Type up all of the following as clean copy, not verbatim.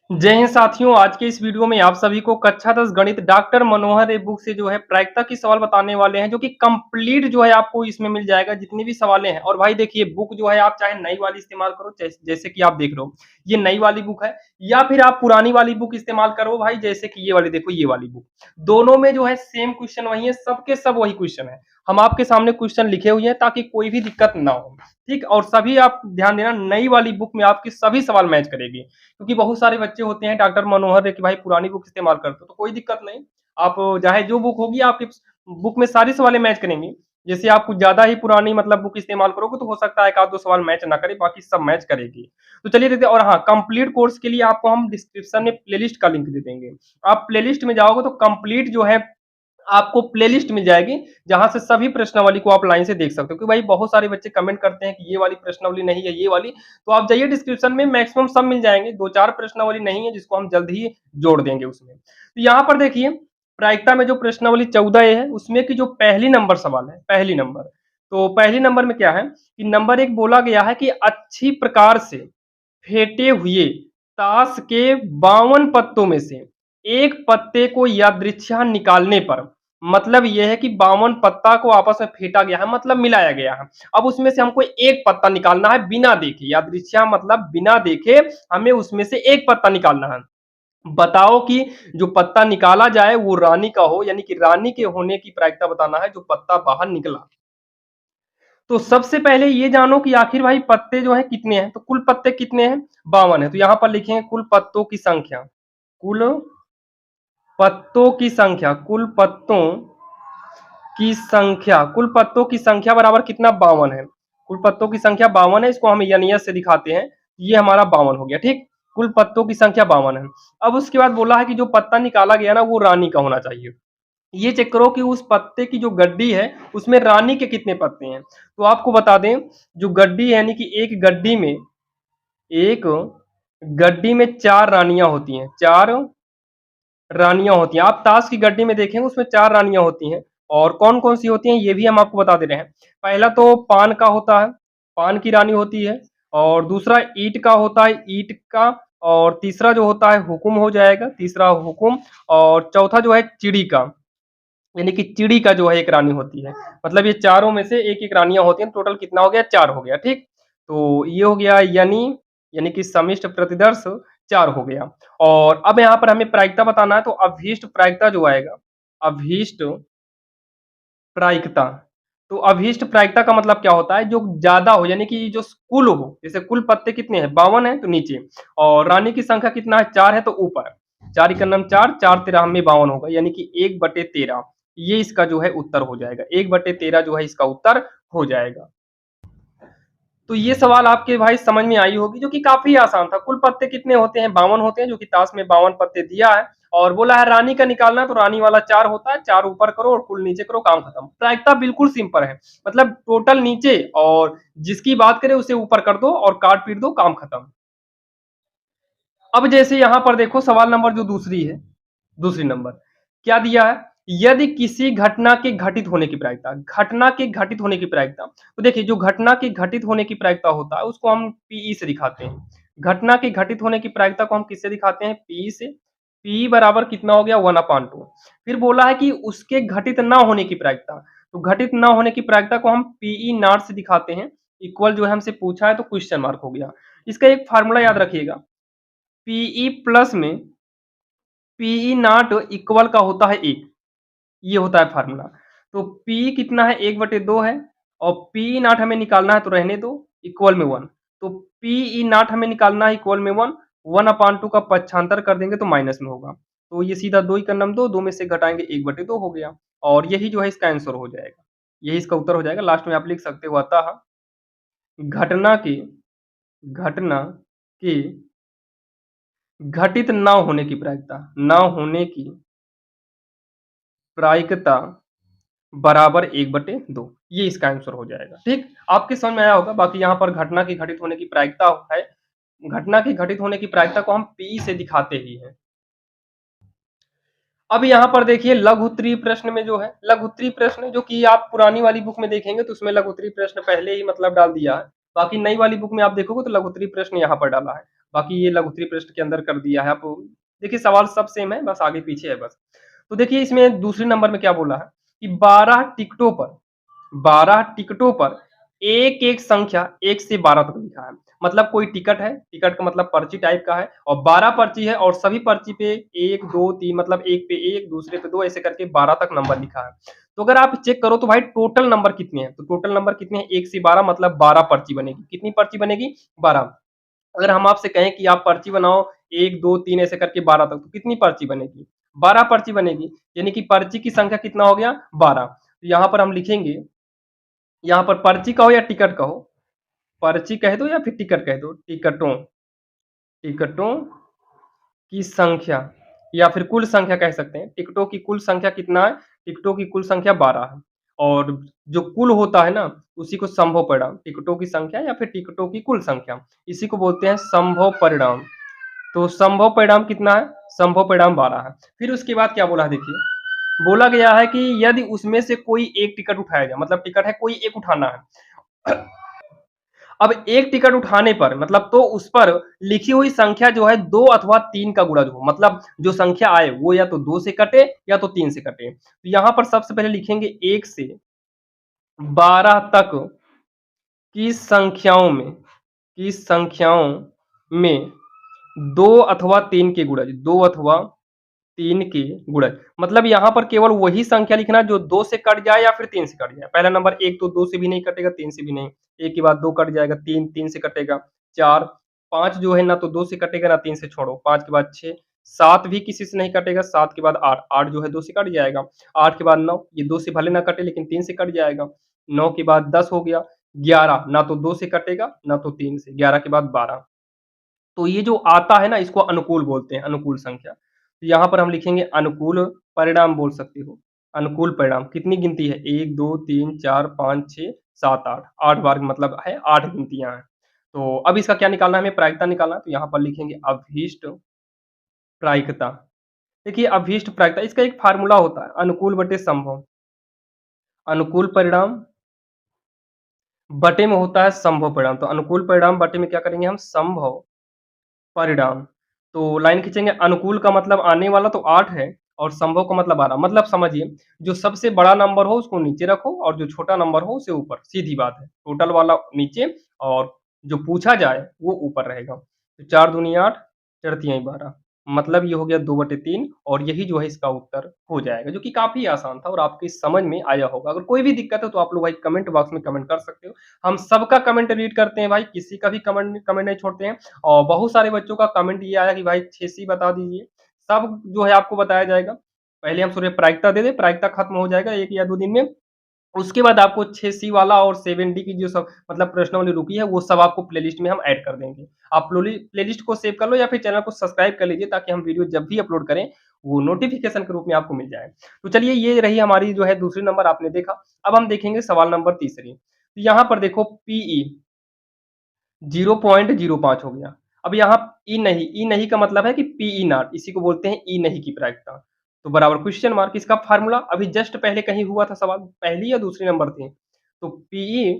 जय हिंद साथियों, आज के इस वीडियो में आप सभी को कक्षा 10 गणित डॉक्टर मनोहर ए बुक से जो है प्रायिकता की सवाल बताने वाले हैं, जो कि कंप्लीट जो है आपको इसमें मिल जाएगा जितनी भी सवालें हैं। और भाई देखिए, बुक जो है आप चाहे नई वाली इस्तेमाल करो, जैसे कि आप देख रहे हो ये नई वाली बुक है, या फिर आप पुरानी वाली बुक इस्तेमाल करो भाई, जैसे कि ये वाली देखो, ये वाली बुक। दोनों में जो है सेम क्वेश्चन वही है, सबके सब वही क्वेश्चन है। हम आपके सामने क्वेश्चन लिखे हुए हैं ताकि कोई भी दिक्कत ना हो। ठीक, और सभी आप ध्यान देना, नई वाली बुक में आपके सभी सवाल मैच करेगी, क्योंकि बहुत सारे बच्चे होते हैं डॉक्टर मनोहर ने कि भाई पुरानी बुक इस्तेमाल करते हो, तो कोई दिक्कत नहीं। आप चाहे जो बुक होगी आपकी बुक में सारी सवालें मैच करेंगी। जैसे आप कुछ ज्यादा ही पुरानी मतलब बुक इस्तेमाल करोगे तो हो सकता है एक आध दो सवाल मैच ना करे, बाकी सब मैच करेगी। तो चलिए देखते हैं। और हाँ, कंप्लीट कोर्स के लिए आपको हम डिस्क्रिप्शन में प्लेलिस्ट का लिंक दे देंगे। आप प्लेलिस्ट में जाओगे तो कंप्लीट जो है आपको प्लेलिस्ट मिल जाएगी, जहां से सभी प्रश्नावली को आप लाइन से देख सकते हो। क्योंकि भाई बहुत सारे बच्चे कमेंट करते हैं कि ये वाली प्रश्नावली नहीं है, ये वाली। तो आप जाइए डिस्क्रिप्शन में, मैक्सिमम सब मिल जाएंगे। दो चार प्रश्नावली नहीं है जिसको हम जल्द ही जोड़ देंगे उसमें। तो यहाँ पर देखिए, प्रायिकता में जो प्रश्नावली 14 है उसमें की जो पहली नंबर सवाल है, पहली नंबर। तो पहली नंबर में क्या है कि नंबर एक बोला गया है कि अच्छी प्रकार से फेंटे हुए ताश के 52 पत्तों में से एक पत्ते को यादृच्छा निकालने पर, मतलब यह है कि 52 पत्ता को आपस में फेंटा गया है, मतलब मिलाया गया है। अब उसमें से हमको एक पत्ता निकालना है बिना देखे, यादृच्छा मतलब बिना देखे हमें उसमें से एक पत्ता निकालना है। बताओ कि जो पत्ता निकाला जाए वो रानी का हो, यानी कि रानी के होने की प्रायिकता बताना है जो पत्ता बाहर निकला। तो सबसे पहले ये जानो कि आखिर भाई पत्ते जो है कितने हैं। तो कुल पत्ते कितने हैं, 52 है। तो यहां पर लिखेंगे कुल पत्तों की संख्या, कुल पत्तों की संख्या, कुल पत्तों की संख्या, कुल पत्तों की संख्या बराबर कितना, 52 है। कुल पत्तों की संख्या 52 है, इसको हम यानियत से दिखाते हैं। ये हमारा 52 हो गया। ठीक, कुल पत्तों की संख्या 52 है। अब उसके बाद बोला है कि जो पत्ता निकाला गया ना वो रानी का होना चाहिए। ये चेक करो कि उस पत्ते की जो गड्डी है उसमें रानी के कितने पत्ते हैं। तो आपको बता दें, जो गड्डी है यानी कि एक गड्डी में चार रानियां होती हैं, चार रानियां होती हैं। आप ताश की गड्डी में देखेंगे उसमें चार रानियां होती हैं। और कौन कौन सी होती हैं ये भी हम आपको बता दे रहे हैं। पहला तो पान का होता है, पान की रानी होती है। और दूसरा ईंट का होता है, ईंट का। और तीसरा जो होता है हुकुम हो जाएगा, तीसरा हुकुम। और चौथा जो है चिड़ी का, यानी कि चिड़ी का जो है एक रानी होती है। मतलब ये चारों में से एक एक रानियां होती हैं। टोटल कितना हो गया, चार हो गया। ठीक, तो ये हो गया यानी कि समिष्ट प्रतिदर्श चार हो गया। और अब यहाँ पर हमें प्रायिकता बताना है, तो अभीष्ट प्रायिकता जो आएगा, अभीष्ट प्रायिकता। तो अभीष्ट प्रायिकता का मतलब क्या होता है, जो ज्यादा हो, यानी कि जो कुल हो। जैसे कुल पत्ते कितने हैं, 52 है तो नीचे, और रानी की संख्या कितना है, चार है तो ऊपर। चार इक्का नम चार, चार तेरह में 52 होगा, यानी कि 1/13। ये इसका जो है उत्तर हो जाएगा, 1/13 जो है इसका उत्तर हो जाएगा। तो ये सवाल आपके भाई समझ में आई होगी, जो कि काफी आसान था। कुल पत्ते कितने होते हैं, 52 होते हैं, जो कि ताश में 52 पत्ते दिया है। और बोला है रानी का निकालना, तो रानी वाला चार होता है, चार ऊपर करो और कुल नीचे करो, काम खत्म। प्रायिकता बिल्कुल सिंपल है, मतलब टोटल नीचे और जिसकी बात करें उसे ऊपर कर दो और काट पीट दो, काम खत्म। अब जैसे यहां पर देखो सवाल नंबर जो दूसरी है, दूसरी नंबर क्या दिया है, यदि किसी घटना के घटित होने की प्रायिकता, घटना के घटित होने की प्रायिकता। तो देखिए, जो घटना के घटित होने की प्रायिकता होता है उसको हम पीई से दिखाते हैं। घटना के घटित होने की प्रायिकता को हम किससे दिखाते हैं, पी से। पी बराबर कितना हो गया, 1/2। फिर बोला है कि उसके घटित ना होने की प्रायिकता, तो घटित ना होने की प्रायिकता को हम पीई नॉट से दिखाते हैं। इक्वल जो है हमसे पूछा है तो क्वेश्चन मार्क हो गया। इसका एक फार्मूला याद रखिएगा, पीई प्लस में पीई नॉट इक्वल का होता है एक, ये होता है फार्मूला। तो पी कितना है, 1/2 है। और पी नॉट हमें निकालना है तो रहने दो, इक्वल में 1। तो पी नॉट हमें निकालना है इक्वल में 1, 1/2 का पक्षांतर कर देंगे तो माइनस में होगा। तो ये सीधा दो ही का नम दो, दो में से घटाएंगे 1/2 हो गया। और यही जो है इसका आंसर हो जाएगा, यही इसका उत्तर हो जाएगा। लास्ट में आप लिख सकते हो अतः घटना की, घटना की घटित ना होने की प्रायिकता, ना होने की प्रायिकता बराबर 1/2, ये इसका आंसर हो जाएगा। ठीक, आपके समझ में आया होगा। बाकी यहाँ पर घटना की घटित होने की प्रायिकता है, घटना की घटित होने की प्रायिकता को हम पी से दिखाते ही हैं। अब यहाँ पर देखिए लघु उत्तरीय प्रश्न में जो है, लघु उत्तरीय प्रश्न जो कि आप पुरानी वाली बुक में देखेंगे तो उसमें लघु उत्तरीय प्रश्न पहले ही मतलब डाल दिया है। बाकी नई वाली बुक में आप देखोगे तो लघु उत्तरीय प्रश्न यहाँ पर डाला है। बाकी ये लघुत्तरी पृष्ठ के अंदर कर दिया है। आप देखिए सवाल सब सेम है, बस आगे-पीछे है बस। तो देखिए इसमें दूसरे नंबर में क्या बोला है कि 12 टिकटों पर एक-एक संख्या 1 से 12 तक लिखा है। मतलब कोई टिकट है, टिकट का मतलब पर्ची टाइप का है और 12 पर्ची है और सभी पर्ची पे 1, 2, 3 मतलब एक पे 1, दूसरे पे 2 ऐसे करके 12 तक नंबर लिखा है। तो अगर आप चेक करो तो भाई टोटल नंबर कितने हैं? तो टोटल नंबर कितने हैं? 1 से 12 मतलब 12 पर्ची बनेगी। कितनी पर्ची बनेगी? 12। अगर हम आपसे कहें कि आप पर्ची बनाओ 1, 2, 3 ऐसे करके 12 तक, तो कितनी पर्ची बनेगी? 12 पर्ची बनेगी, यानी कि पर्ची की संख्या कितना हो गया? 12। तो यहाँ पर हम लिखेंगे, यहाँ पर पर्ची कहो या टिकट कहो, पर्ची कह दो या फिर टिकट कह दो, टिकटों की संख्या या फिर कुल संख्या कह सकते हैं। टिकटों की कुल संख्या कितना है? टिकटों की कुल संख्या 12 है और जो कुल होता है ना, उसी को संभव परिणाम, टिकटों की संख्या या फिर टिकटों की कुल संख्या, इसी को बोलते हैं संभव परिणाम। तो संभव परिणाम कितना है? संभव परिणाम 12 है। फिर उसके बाद क्या बोला है देखिए, बोला गया है कि यदि उसमें से कोई एक टिकट उठाया जाए, मतलब टिकट है कोई एक उठाना है। अब एक टिकट उठाने पर मतलब तो उस पर लिखी हुई संख्या जो है 2 अथवा 3 का गुणज हो, मतलब जो संख्या आए वो या तो 2 से कटे या तो 3 से कटे। तो यहाँ पर सबसे पहले लिखेंगे 1 से 12 तक की संख्याओं में 2 अथवा 3 के गुणज, 2 अथवा 3 के गुणज। मतलब यहाँ पर केवल वही संख्या लिखना जो 2 से कट जाए या फिर 3 से कट जाए। पहला नंबर 1 तो 2 से भी नहीं कटेगा, 3 से भी नहीं। 1 के बाद 2 कट जाएगा, 3 3 से कटेगा, 4 5 जो है ना तो 2 से कटेगा ना 3 से, छोड़ो। 5 के बाद 6 7 भी किसी से नहीं कटेगा, 7 के बाद 8 8 जो है 2 से कट जाएगा, 8 के बाद 9 ये 2 से भले ना कटे लेकिन 3 से कट जाएगा, 9 के बाद 10 हो गया, 11 ना तो 2 से कटेगा ना तो 3 से, 11 के बाद 12। तो ये जो आता है ना इसको अनुकूल बोलते हैं, अनुकूल संख्या। तो यहाँ पर हम लिखेंगे अनुकूल परिणाम बोल सकते हो। अनुकूल परिणाम कितनी गिनती है? 1, 2, 3, 4, 5, 6, 7, 8। 8 बार मतलब है 8 गिनतियाँ हैं। तो अब इसका क्या निकालना है? हमें प्रायिकता निकालना है, तो यहाँ पर लिखेंगे अभीष्ट प्रायिकता। देखिए अभीष्ट प्रायिकता इसका एक फ़ॉर्मूला होता है, अनुकूल बटे संभव। अनुकूल परिणाम बटे में होता है संभव परिणाम। तो अनुकूल परिणाम बटे में क्या करेंगे हम? संभव परिणाम। तो लाइन खींचेंगे, अनुकूल का मतलब आने वाला तो 8 है और संभव का मतलब 12। मतलब समझिए, जो सबसे बड़ा नंबर हो उसको नीचे रखो और जो छोटा नंबर हो उसे ऊपर, सीधी बात है। टोटल वाला नीचे और जो पूछा जाए वो ऊपर रहेगा। तो 4 दूनी 8, 4 तियाई 12, मतलब ये हो गया 2/3 और यही जो है इसका उत्तर हो जाएगा, जो कि काफ़ी आसान था और आपकी समझ में आया होगा। अगर कोई भी दिक्कत है तो आप लोग भाई कमेंट बॉक्स में कमेंट कर सकते हो। हम सबका कमेंट रीड करते हैं भाई, किसी का भी कमेंट कमेंट नहीं छोड़ते हैं। और बहुत सारे बच्चों का कमेंट ये आया कि भाई 6C बता दीजिए, सब जो है आपको बताया जाएगा। पहले हम सूर्य प्रायिकता दे दें, प्रायिकता खत्म हो जाएगा 1 या 2 दिन में। उसके बाद आपको 6C वाला और 7D की जो सब मतलब प्रश्नावली रुकी है, वो सब आपको प्लेलिस्ट में हम ऐड कर देंगे। आप प्लेलिस्ट को सेव कर लो या फिर चैनल को सब्सक्राइब कर लीजिए ताकि हम वीडियो जब भी अपलोड करें, वो नोटिफ़िकेशन के रूप में आपको मिल जाए। तो चलिए ये रही हमारी जो है दूसरी नंबर आपने देखा। अब हम देखेंगे सवाल नंबर तीसरी। तो यहाँ पर देखो पीई 0.05 हो गया। अब यहाँ ई नहीं का मतलब है कि पीई नॉट, इसी को बोलते हैं ई नहीं की प्रायिकता। तो बराबर क्वेश्चन मार्क, इसका फार्मूला अभी जस्ट पहले कहीं हुआ था सवाल, पहली या दूसरी नंबर थी। तो पीई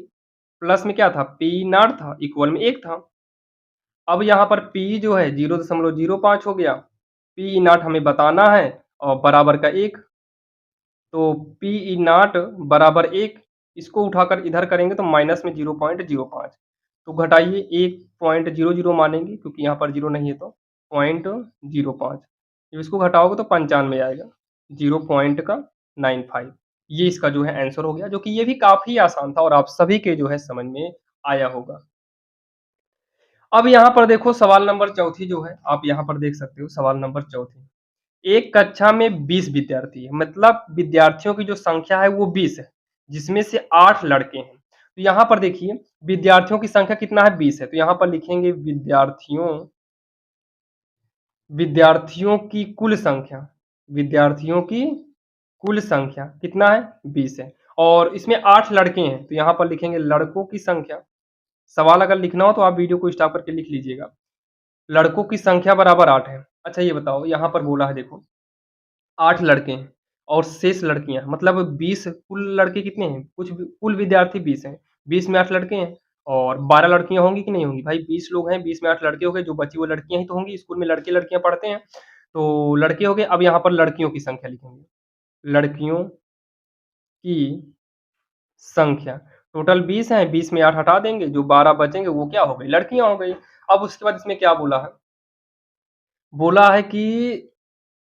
प्लस में क्या था? पीई नॉट था, इक्वल में 1 था। अब यहाँ पर पीई जो है 0.05 हो गया। पीई नॉट हमें बताना है और बराबर का 1। तो पी नॉट बराबर 1, इसको उठाकर इधर करेंगे तो माइनस में 0.05। तो घटाइए 1.00 मानेंगे क्योंकि यहाँ पर 0 नहीं है तो 0.05। जब इसको घटाओगे तो 95 आएगा, 0 पॉइंट का 95। ये इसका जो है आंसर हो गया, जो कि ये भी काफ़ी आसान था और आप सभी के जो है समझ में आया होगा। अब यहाँ पर देखो सवाल नंबर चौथी जो है, आप यहाँ पर देख सकते हो सवाल नंबर चौथी। एक कक्षा में 20 विद्यार्थी है, मतलब विद्यार्थियों की जो संख्या है वो 20 है, जिसमें से 8 लड़के हैं। तो यहाँ पर देखिए विद्यार्थियों की संख्या कितना है? 20 है। तो यहाँ पर लिखेंगे विद्यार्थियों की कुल संख्या, विद्यार्थियों की कुल संख्या कितना है? 20 है और इसमें 8 लड़के हैं, तो यहाँ पर लिखेंगे लड़कों की संख्या। सवाल अगर लिखना हो तो आप वीडियो को स्टॉप करके लिख लीजिएगा। लड़कों की संख्या बराबर 8 है। अच्छा ये बताओ, यहाँ पर बोला है देखो 8 लड़के हैं और शेष लड़कियाँ, मतलब 20 कुल लड़के कितने हैं? कुल विद्यार्थी 20 हैं, 20 में 8 लड़के हैं और 12 लड़कियाँ होंगी कि नहीं होंगी? भाई 20 लोग हैं, 20 में 8 लड़के हो गए, जो बची वो लड़कियाँ ही तो होंगी, स्कूल में लड़के-लड़कियाँ पढ़ते हैं। तो लड़के हो गए, अब यहाँ पर लड़कियों की संख्या लिखेंगे। लड़कियों की संख्या, टोटल 20 हैं, 20 में 8 हटा देंगे, जो 12 बचेंगे वो क्या हो गई? लड़कियाँ हो गई। अब उसके बाद इसमें क्या बोला है? बोला है कि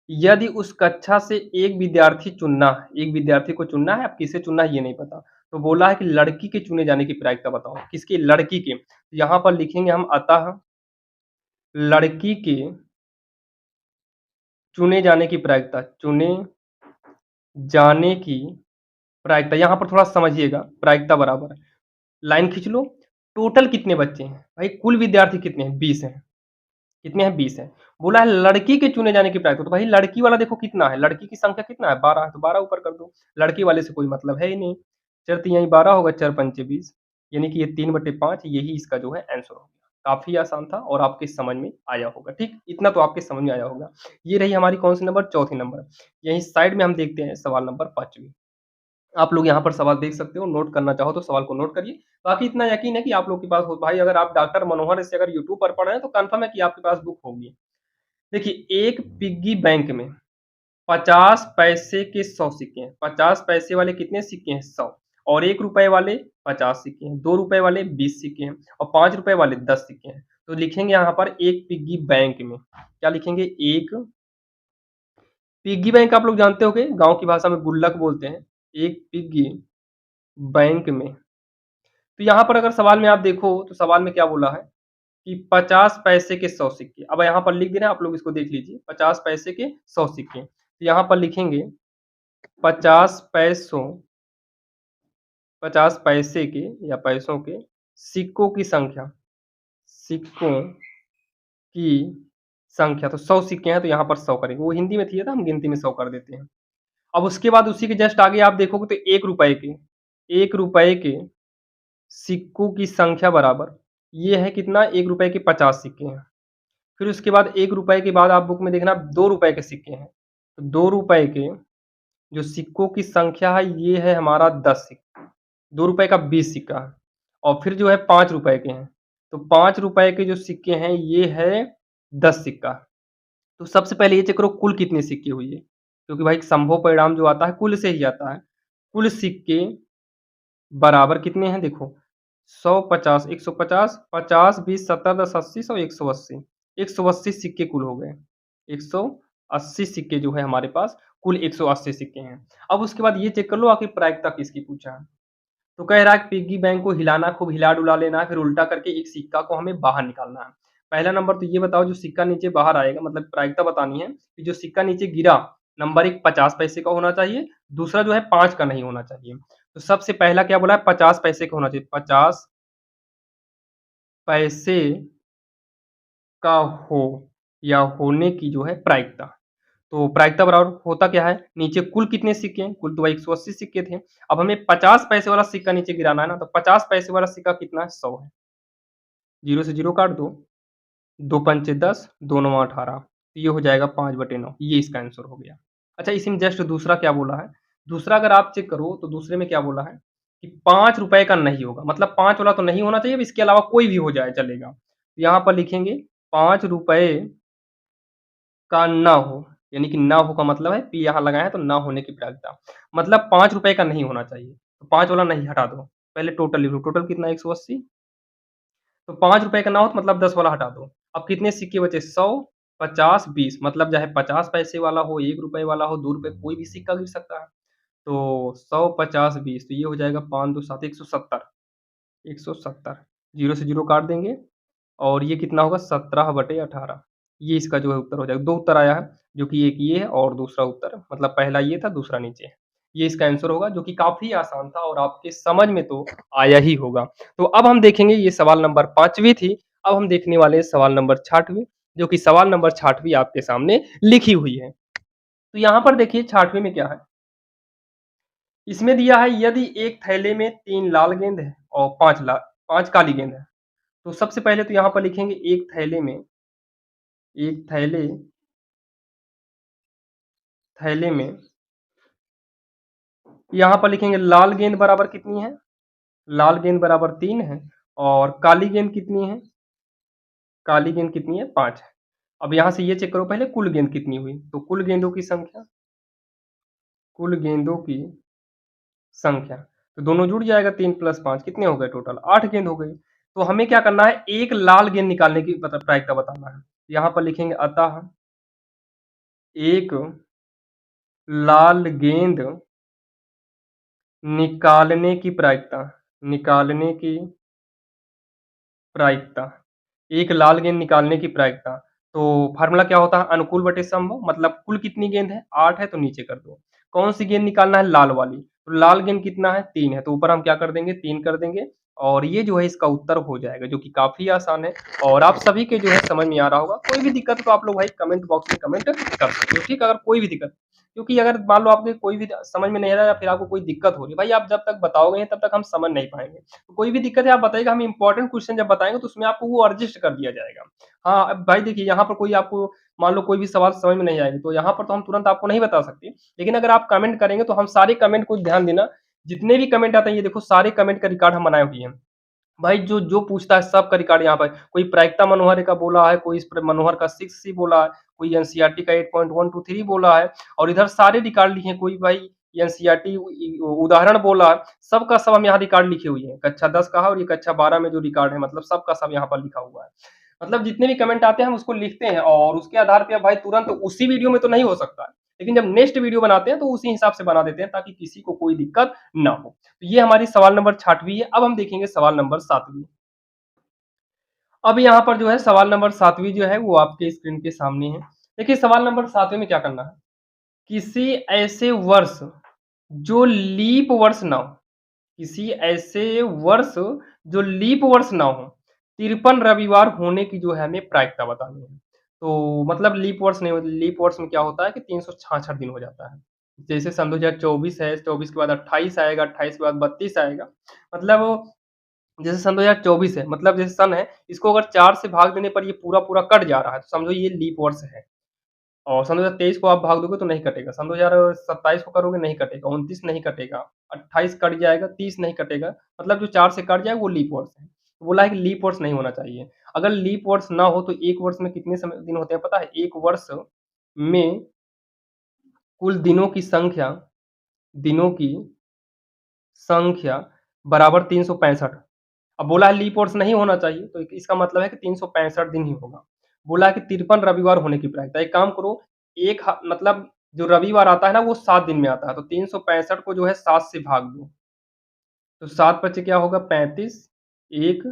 यदि उस कक्षा से एक विद्यार्थी चुनना है, एक विद्यार्थी को चुनना है, अब किसे चुनना है ये नहीं पता। तो बोला है कि लड़की के चुने जाने की प्रायिकता बताओ, किसकी? लड़की के। यहाँ पर लिखेंगे हम अतः लड़की के चुने जाने की प्रायिकता, चुने जाने की प्रायिकता, यहाँ पर थोड़ा समझिएगा, प्रायिकता बराबर लाइन खींच लो, टोटल कितने बच्चे हैं? भाई कुल विद्यार्थी कितने हैं? 20 हैं। कितने हैं? 20 हैं। बोला है लड़की के चुने जाने की प्रायिकता, तो भाई लड़की वाला देखो कितना है, लड़की की संख्या कितना है? 12 है, तो 12 ऊपर कर दो। लड़की वाले से कोई मतलब है ही नहीं। चर तियाई 12 होगा, चर पंचे 20, यानी कि ये 3/5 यही इसका जो है आंसर हो गया। काफ़ी आसान था और आपके समझ में आया होगा, ठीक? इतना तो आपके समझ में आया होगा। ये रही हमारी कौन-सी नंबर? चौथी नंबर। यहीं साइड में हम देखते हैं सवाल नंबर 5वीं। आप लोग यहाँ पर सवाल देख सकते हो, नोट करना चाहो तो सवाल को नोट करिए। बाकी इतना यकीन है कि आप लोग के पास हो, भाई अगर आप डॉक्टर मनोहर से अगर यूट्यूब पर पढ़ रहे हैं तो कन्फर्म है कि आपके पास बुक होगी। देखिए, एक पिग्गी बैंक में 50 पैसे के 100 सिक्के हैं। 50 पैसे वाले कितने सिक्के हैं? 100। और ₹1 वाले 50 सिक्के हैं, ₹2 वाले 20 सिक्के हैं और ₹5 वाले 10 सिक्के हैं। तो लिखेंगे यहाँ पर एक पिग्गी बैंक में, क्या लिखेंगे? एक पिग्गी बैंक आप लोग जानते होंगे, गाँव की भाषा में गुल्लक बोलते हैं। एक पिग्गी बैंक में, तो यहाँ पर अगर सवाल में आप देखो तो सवाल में क्या बोला है कि 50 पैसे के 100 सिक्के। अब यहाँ पर लिख दे रहे हैं, आप लोग इसको देख लीजिए, 50 पैसे के 100 सिक्के। तो यहाँ पर लिखेंगे 50 पैसों 50 पैसे के या पैसों के सिक्कों की संख्या, सिक्कों की संख्या, तो 100 सिक्के हैं तो यहाँ पर 100 करेंगे। वो हिंदी में थी ना, हम गिनती में 100 कर देते हैं। अब उसके बाद उसी के जस्ट आगे आप देखोगे तो ₹1 के सिक्कों की संख्या बराबर, ये है कितना? ₹1 के 50 सिक्के हैं। फिर उसके बाद ₹1 के बाद आप बुक में देखना ₹2 के सिक्के हैं। तो ₹2 के जो सिक्कों की संख्या है ये है हमारा 10 सिक्का, ₹2 का 20 सिक्का है। और फिर जो है ₹5 के हैं। तो ₹5 के जो सिक्के हैं ये है 10 सिक्का। तो सबसे पहले ये चेक करो कुल कितने सिक्के हुए? क्योंकि भाई संभव परिणाम जो आता है कुल से ही आता है। कुल सिक्के बराबर कितने हैं देखो, 100, 50, 150, 50, 20, 70, 10, 80, 100, 180। 180 सिक्के कुल हो गए। 180 सिक्के जो है हमारे पास, कुल 180 सिक्के हैं। अब उसके बाद ये चेक कर लो आखिर प्रायिकता किसकी पूछा है। तो कह रहा है कि पिग्गी बैंक को हिलाना, खूब हिला-डुला लेना है, फिर उल्टा करके एक सिक्का को हमें बाहर निकालना है। पहला नंबर तो ये बताओ जो सिक्का नीचे बाहर आएगा, मतलब प्रायिकता बतानी है कि जो सिक्का नीचे गिरा, नंबर 1 50 पैसे का होना चाहिए, दूसरा जो है 5 का नहीं होना चाहिए। तो सबसे पहला क्या बोला है? 50 पैसे का होना चाहिए। 50 पैसे का हो या होने की जो है प्रायिकता। तो प्रायिकता बराबर होता क्या है? नीचे कुल कितने सिक्के हैं? कुल तो भाई 180 सिक्के थे। अब हमें 50 पैसे वाला सिक्का नीचे गिराना है ना, तो 50 पैसे वाला सिक्का कितना है? 100 है। 0 से 0 काट दो, 2 पंचे 10, 2 नौं 18, ये हो जाएगा 5/9, ये इसका आंसर हो गया। अच्छा, इसी में जस्ट दूसरा क्या बोला है? दूसरा अगर आप चेक करो तो दूसरे में क्या बोला है कि ₹5 का नहीं होगा, मतलब 5 वाला तो नहीं होना चाहिए, अब इसके अलावा कोई भी हो जाए चलेगा। यहाँ पर लिखेंगे ₹5 का ना हो, यानी कि ना हो का मतलब है पी यहाँ लगाए हैं तो ना होने की प्रायिकता। मतलब ₹5 का नहीं होना चाहिए, तो 5 वाला नहीं हटा दो। पहले टोटल लिख लो, टोटल कितना है 180, तो ₹5 का ना हो तो मतलब 10 वाला हटा दो। अब कितने सिक्के बचे? 100, 50, 20, मतलब चाहे 50 पैसे वाला हो, ₹1 वाला हो, ₹2 कोई भी सिक्का गिर सकता है। तो 100, 50, 20, तो ये हो जाएगा 5 2 7 170, 170, 0 से 0 काट देंगे और ये कितना होगा? 17/18, ये इसका जो है उत्तर हो जाएगा। 2 उत्तर आया है, जो कि एक ये है और दूसरा उत्तर, मतलब पहला ये था, दूसरा नीचे है। ये इसका आंसर होगा, जो कि काफ़ी आसान था और आपके समझ में तो आया ही होगा। तो अब हम देखेंगे, ये सवाल नंबर 5वीं थी, अब हम देखने वाले हैं सवाल नंबर 6वीं, जो कि सवाल नंबर 6वीं आपके सामने लिखी हुई है। तो यहाँ पर देखिए 6वीं में क्या है, इसमें दिया है यदि एक थैले में 3 लाल गेंद है और 5 काली गेंद है। तो सबसे पहले तो यहाँ पर लिखेंगे एक थैले में यहाँ पर लिखेंगे लाल गेंद बराबर कितनी है? लाल गेंद बराबर 3 है और काली गेंद कितनी है? काली गेंद कितनी है? 5 है। अब यहाँ से ये चेक करो पहले कुल गेंद कितनी हुई? तो कुल गेंदों की संख्या, कुल गेंदों की संख्या, तो दोनों जुड़ जाएगा 3 प्लस 5 कितने हो गए टोटल? 8 गेंद हो गई। तो हमें क्या करना है? एक लाल गेंद निकालने की प्रायिकता बताना है। यहाँ पर लिखेंगे अतः एक लाल गेंद निकालने की प्रायिकता, निकालने की प्रायिकता, एक लाल गेंद निकालने की प्रायिकता। तो फार्मूला क्या होता है? अनुकूल बटे समबाहु, मतलब कुल कितनी गेंद है? 8 है तो नीचे कर दो। कौन सी गेंद निकालना है? लाल वाली। तो लाल गेंद कितना है? 3 है, तो ऊपर हम क्या कर देंगे? 3 कर देंगे और ये जो है इसका उत्तर हो जाएगा, जो कि काफ़ी आसान है और आप सभी के जो है समझ में आ रहा होगा। कोई भी दिक्कत हो तो आप लोग भाई कमेंट बॉक्स में कमेंट कर सकते हो, ठीक है? अगर कोई भी दिक्कत, क्योंकि अगर मान लो आपके कोई भी समझ में नहीं आ रहा है या फिर आपको कोई दिक्कत हो रही है, भाई आप जब तक बताओगे नहीं तब तक हम समझ नहीं पाएँगे। तो कोई भी दिक्कत है आप बताइएगा, हम इम्पोर्टेंट क्वेश्चन जब बताएँगे तो उसमें आपको वो एडजस्ट कर दिया जाएगा। हाँ, अब भाई देखिए यहाँ पर कोई आपको मान लो कोई भी सवाल समझ में नहीं आएगी, तो यहाँ पर तो हम तुरंत आपको नहीं बता सकते। लेकिन अगर आप कमेंट करेंगे तो हम सारे कमेंट को ध्यान देना, जितने भी कमेंट आते हैं ये देखो सारे कमेंट का रिकॉर्ड हम बनाए हुए हैं। भाई जो जो पूछता है सबका रिकॉर्ड यहाँ पर, कोई प्रायिकता मनोहर का बोला है, कोई इस पर मनोहर का 6C बोला है, कोई एनसीईआरटी का 8.123 बोला है और इधर सारे रिकॉर्ड लिखे हैं, कोई भाई एनसीईआरटी उदाहरण बोला है, सबका सब हम यहाँ रिकॉर्ड लिखे हुए हैं। कक्षा 10 का है और ये कक्षा 12 में जो रिकॉर्ड है, मतलब सबका सब यहाँ पर लिखा हुआ है। मतलब जितने भी कमेंट आते हैं हम उसको लिखते हैं और उसके आधार पे अब भाई तुरंत उसी वीडियो में तो नहीं हो सकता है। लेकिन जब नेक्स्ट वीडियो बनाते हैं तो उसी हिसाब से बना देते हैं ताकि किसी को कोई दिक्कत ना हो। तो ये हमारी सवाल नंबर 6वीं है। अब हम देखेंगे सवाल नंबर 7वीं। अब यहाँ पर जो है सवाल नंबर 7वीं जो है वो आपके स्क्रीन के सामने है। देखिए सवाल नंबर 7वें में क्या करना है? किसी ऐसे वर्ष जो लीप वर्ष ना हो, किसी ऐसे वर्ष जो लीप वर्ष ना हो, 53 रविवार होने की जो है हमें प्रायिकता बतानी है। तो मतलब लीप वर्ष नहीं, लीप वर्ष में क्या होता है कि 366 दिन हो जाता है। जैसे सन 2024 है, 24 के बाद 28 आएगा, 28 के बाद 32 आएगा। मतलब जैसे सन 2024 है, मतलब जैसे सन है, इसको अगर 4 से भाग देने पर ये पूरा-पूरा कट जा रहा है, तो समझो ये लीप वर्ष है। और सन 2023 को आप भाग दोगे तो नहीं कटेगा, सन 2027 को करोगे नहीं कटेगा, 29 नहीं कटेगा, 28 कट जाएगा, 30 नहीं कटेगा, मतलब जो 4 से कट जाएगा वो लीप वर्ष है। तो बोला है कि लीप वर्ष नहीं होना चाहिए। अगर लीप वर्ष ना हो तो 1 वर्ष में कितने समय दिन होते हैं पता है? 1 वर्ष में कुल दिनों की संख्या बराबर 365। अब बोला है लीप वर्ष नहीं होना चाहिए, तो इसका मतलब है कि 365 दिन ही होगा। बोला है कि 53 रविवार होने की प्रायिकता। एक काम करो, एक ह मतलब जो रविवार आता है ना वो 7 दिन में आता है, तो 365 को जो है 7 से भाग दो। तो 7 पचे क्या होगा? 35, 1,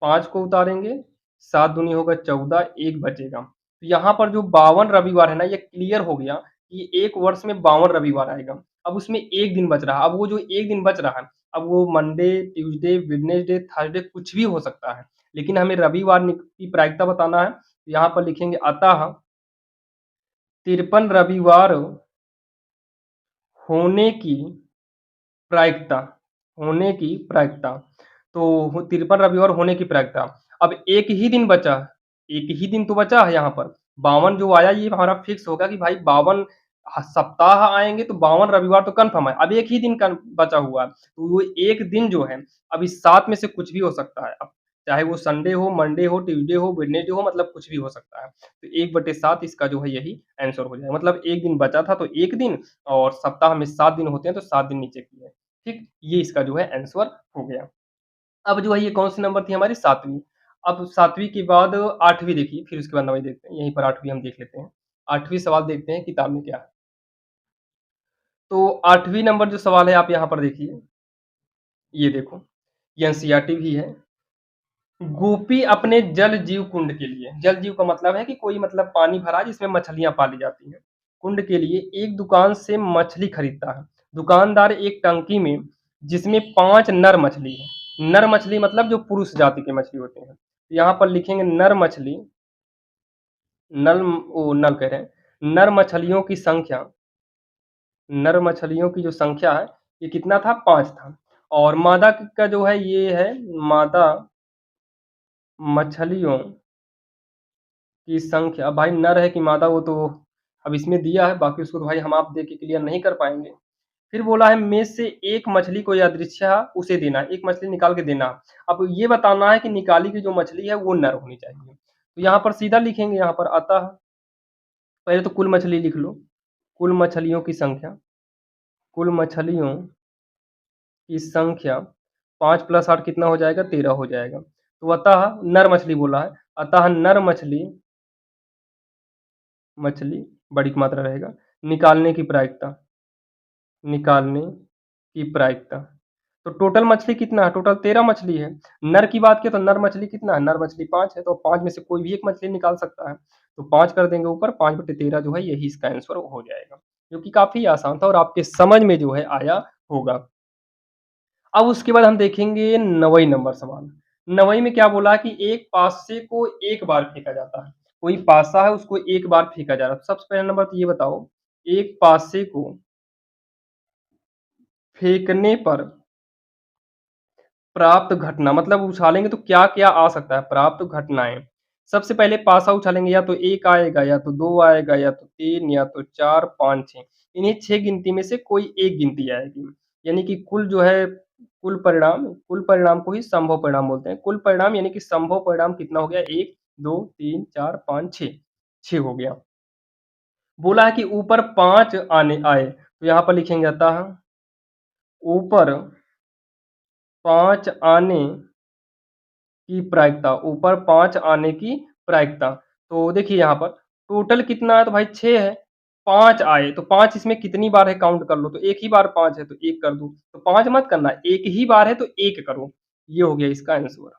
5 को उतारेंगे, 7 दूनी होगा 14, 1 बचेगा। तो यहाँ पर जो 52 रविवार है ना, ये क्लियर हो गया कि 1 वर्ष में 52 रविवार आएगा। अब उसमें 1 दिन बच रहा है, अब वो जो 1 दिन बच रहा है, अब वो मंडे, ट्यूसडे, वेडनेसडे, थर्सडे कुछ भी हो सकता है। लेकिन हमें रविवार की प्रायिकता बताना है, तो यहाँ पर लिखेंगे अतः 53 रविवार होने की प्रायिकता, होने की प्रायिकता। तो 53 रविवार होने की प्रायिकता। अब 1 ही दिन बचा, 1 ही दिन तो बचा है यहाँ पर। 52 जो आया ये हमारा फिक्स होगा कि भाई 52 सप्ताह आएँगे तो 52 रविवार तो कन्फर्म है। अब 1 ही दिन कन बचा हुआ है। तो वो 1 दिन जो है, अब इस 7 में से कुछ भी हो सकता है। अब चाहे वो संडे हो, मंडे हो, ट्यूसडे हो, वेडनेसडे हो, मतलब कुछ भी हो सकता है। तो 1/7 इसका जो है यही आंसर हो जाएगा। मतलब 1 दिन बचा था तो 1 दिन और सप्ताह में 7 दिन होते हैं तो 7 दिन नीचे किए। ठीक? ये इसका जो है आंसर हो गया। अब जो है ये कौन-सी नंबर थी हमारी 7वीं। अब 7वीं के बाद 8वीं देखिए, फिर उसके बाद 9वीं देखते हैं। यहीं पर 8वीं हम देख लेते हैं। 8वीं सवाल देखते हैं किताब में क्या है। तो 8वीं नंबर जो सवाल है आप यहाँ पर देखिए, ये देखो, ये एनसीईआरटी भी है। गोपी अपने जल जीव कुंड के लिए, जल जीव का मतलब है कि कोई मतलब पानी भरा है जिसमें मछलियाँ पाली जाती हैं। कुंड के लिए एक दुकान से मछली खरीदता है। दुकानदार एक टंकी में जिसमें 5 नर मछली है। नर मछली मतलब जो पुरुष जाति के मछली होते हैं। यहाँ पर लिखेंगे नर मछली, नर कह रहे हैं। नर मछलियों की जो संख्या है, ये कितना था? 5 था। और मादा का जो है ये है, मादा मछलियों की संख्या, अब भाई नर है कि मादा वो तो अब इसमें दिया है, बाकी उसको तो भाई हम आप देख के क्लियर नहीं कर पाएँगे। फिर बोला है में से एक मछली को यादृच्छा उसे देना है, एक मछली निकाल के देना। अब ये बताना है कि निकाली की जो मछली है वो नर होनी चाहिए। तो यहाँ पर सीधा लिखेंगे, यहाँ पर अतः पहले तो कुल मछली लिख लो, कुल मछलियों की संख्या, कुल मछलियों की संख्या 5 + 8 कितना हो जाएगा, 13 हो जाएगा। तो अतः नर मछली बोला है, अतः नर मछली, मछली बड़ी की मात्रा रहेगा, निकालने की प्रायिकता, निकालने की प्रायिकता। तो टोटल मछली कितना है, टोटल 13 मछली है। नर की बात की तो नर मछली कितना है, नर मछली 5 है, तो 5 में से कोई भी एक मछली निकाल सकता है। तो 5 कर देंगे ऊपर, 5/13 जो है यही इसका आंसर हो जाएगा, जो कि काफी आसान था और आपके समझ में जो है आया होगा। अब उसके बाद हम देखेंगे 9वां नंबर सवाल। 9वीं में क्या बोला कि एक पासे को एक बार फेंका जाता है। कोई पासा है उसको एक बार फेंका जा रहा है। तो सबसे पहला नंबर तो ये बताओ, एक पासे को फेंकने पर प्राप्त घटना, मतलब उछालेंगे तो क्या-क्या आ सकता है, प्राप्त घटनाएँ। सबसे पहले पासा उछालेंगे, या तो 1 आएगा, या तो 2 आएगा, या तो 3, या तो 4, 5, 6। इन्हीं 6 गिनती में से कोई एक गिनती आएगी। यानी कि कुल जो है, कुल परिणाम को ही संभव परिणाम बोलते हैं। कुल परिणाम यानी कि संभव परिणाम कितना हो गया, 1, 2, 3, 4, 5, 6, 6 हो गया। बोला है कि ऊपर 5 आने आए, तो यहाँ पर लिखेंगे अतः ऊपर 5 आने की प्रायिकता, ऊपर 5 आने की प्रायिकता। तो देखिए यहाँ पर टोटल कितना है, तो भाई 6 है, 5 आए तो 5 इसमें कितनी बार है काउंट कर लो, तो एक ही बार 5 है तो 1 कर दो, तो 5 मत करना, एक ही बार है तो 1 करो। ये हो गया इसका आंसर,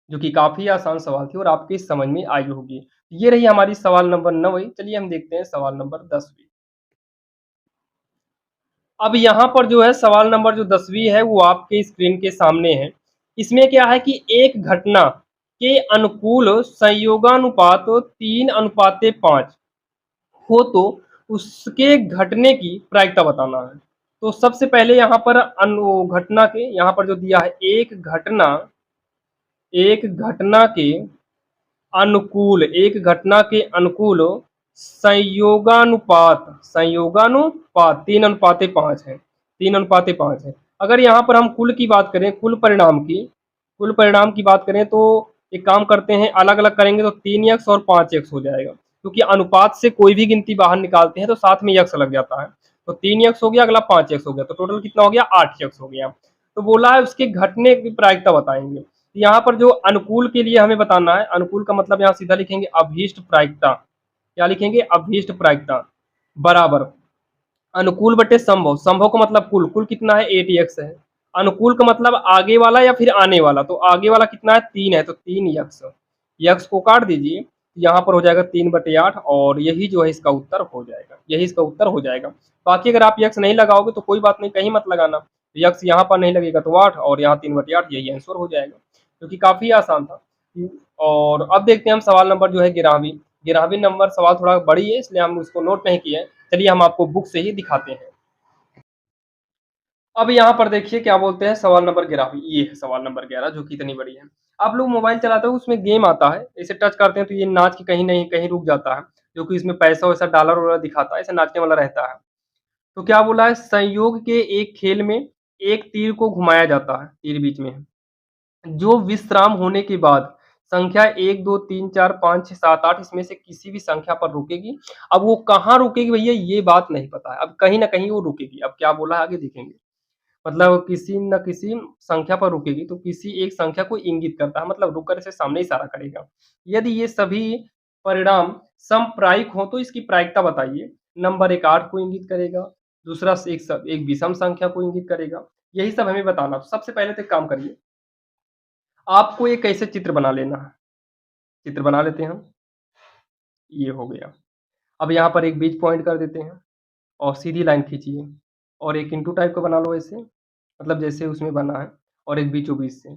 जो कि काफ़ी आसान सवाल थी और आपकी समझ में आई होगी। ये रही हमारी सवाल नंबर 9। चलिए हम देखते हैं सवाल नंबर 10वीं। अब यहाँ पर जो है सवाल नंबर जो 10वीं है वो आपके स्क्रीन के सामने है। इसमें क्या है कि एक घटना के अनुकूल संयोगानुपात 3:5 हो तो उसके घटने की प्रायिकता बताना है। तो सबसे पहले यहाँ पर घटना के यहाँ पर जो दिया है, एक घटना के एक घटना के अनुकूल संयोगानुपात 3:5 है, 3:5 है। अगर यहाँ पर हम कुल की बात करें, कुल परिणाम की बात करें तो एक काम करते हैं, अलग अलग करेंगे तो 3x और 5x हो जाएगा, क्योंकि अनुपात से कोई भी गिनती बाहर निकालते हैं तो साथ में x लग जाता है। तो 3x हो गया, अगला 5x हो गया, तो टोटल कितना हो गया, 8x हो गया। तो बोला है उसके घटने की प्रायिकता बताएंगे। यहाँ पर जो अनुकूल के लिए हमें बताना है, अनुकूल का मतलब यहाँ सीधा लिखेंगे अभीष्ट प्रायिकता। क्या लिखेंगे, अभीष्ट प्रायिकता बराबर अनुकूल बटे संभव, संभव का मतलब कुल, कुल कितना है 8x है। अनुकूल का मतलब आगे वाला या फिर आने वाला, तो आगे वाला कितना है 3 है, तो 3x, यक्स को काट दीजिए, यहाँ पर हो जाएगा 3/8 और यही जो है इसका उत्तर हो जाएगा, यही इसका उत्तर हो जाएगा। बाकी अगर आप यक्स नहीं लगाओगे तो कोई बात नहीं, कहीं मत लगाना, यक्स यहाँ पर नहीं लगेगा तो 8 और यहाँ 3/8, यही आंसर हो जाएगा, क्योंकि काफी आसान था। और अब देखते हैं हम सवाल नंबर जो है 11वीं। 11वीं नंबर सवाल थोड़ा बड़ी है इसलिए हम उसको नोट नहीं किए हैं। चलिए हम आपको बुक से ही दिखाते हैं। अब यहाँ पर देखिए क्या बोलते हैं, सवाल नंबर 11वीं, ये है सवाल नंबर 11 जो कि इतनी बड़ी है। आप लोग मोबाइल चलाते हो, उसमें गेम आता है, इसे टच करते हैं तो ये नाच के कहीं नहीं कहीं रुक जाता है, जो कि इसमें पैसा वैसा डॉलर वगैरह दिखाता है, ऐसा नाचने वाला रहता है। तो क्या बोला है, संयोग के एक खेल में एक तीर को घुमाया जाता है, तीर बीच में है, जो विश्राम होने के बाद संख्या 1, 2, 3, 4, 5, 6, 7, 8 इसमें से किसी भी संख्या पर रुकेगी। अब वो कहाँ रुकेगी भैया ये बात नहीं पता है, अब कहीं ना कहीं वो रुकेगी। अब क्या बोला है आगे देखेंगे, मतलब किसी न किसी संख्या पर रुकेगी, तो किसी एक संख्या को इंगित करता है, मतलब रुक कर इसे सामने इशारा करेगा। यदि ये सभी परिणाम समप्रायिक हो तो इसकी प्रायिकता बताइए। नंबर एक 8 को इंगित करेगा, दूसरा एक विषम संख्या को इंगित करेगा, यही सब हमें बताना। सबसे पहले तो एक काम करिए, आपको एक ऐसे चित्र बना लेना है, चित्र बना लेते हैं हम, ये हो गया। अब यहाँ पर एक बीच पॉइंट कर देते हैं और सीधी लाइन खींचिए, और एक इंटू टाइप का बना लो ऐसे, मतलब जैसे उसमें बना है, और एक बीचों बीच से।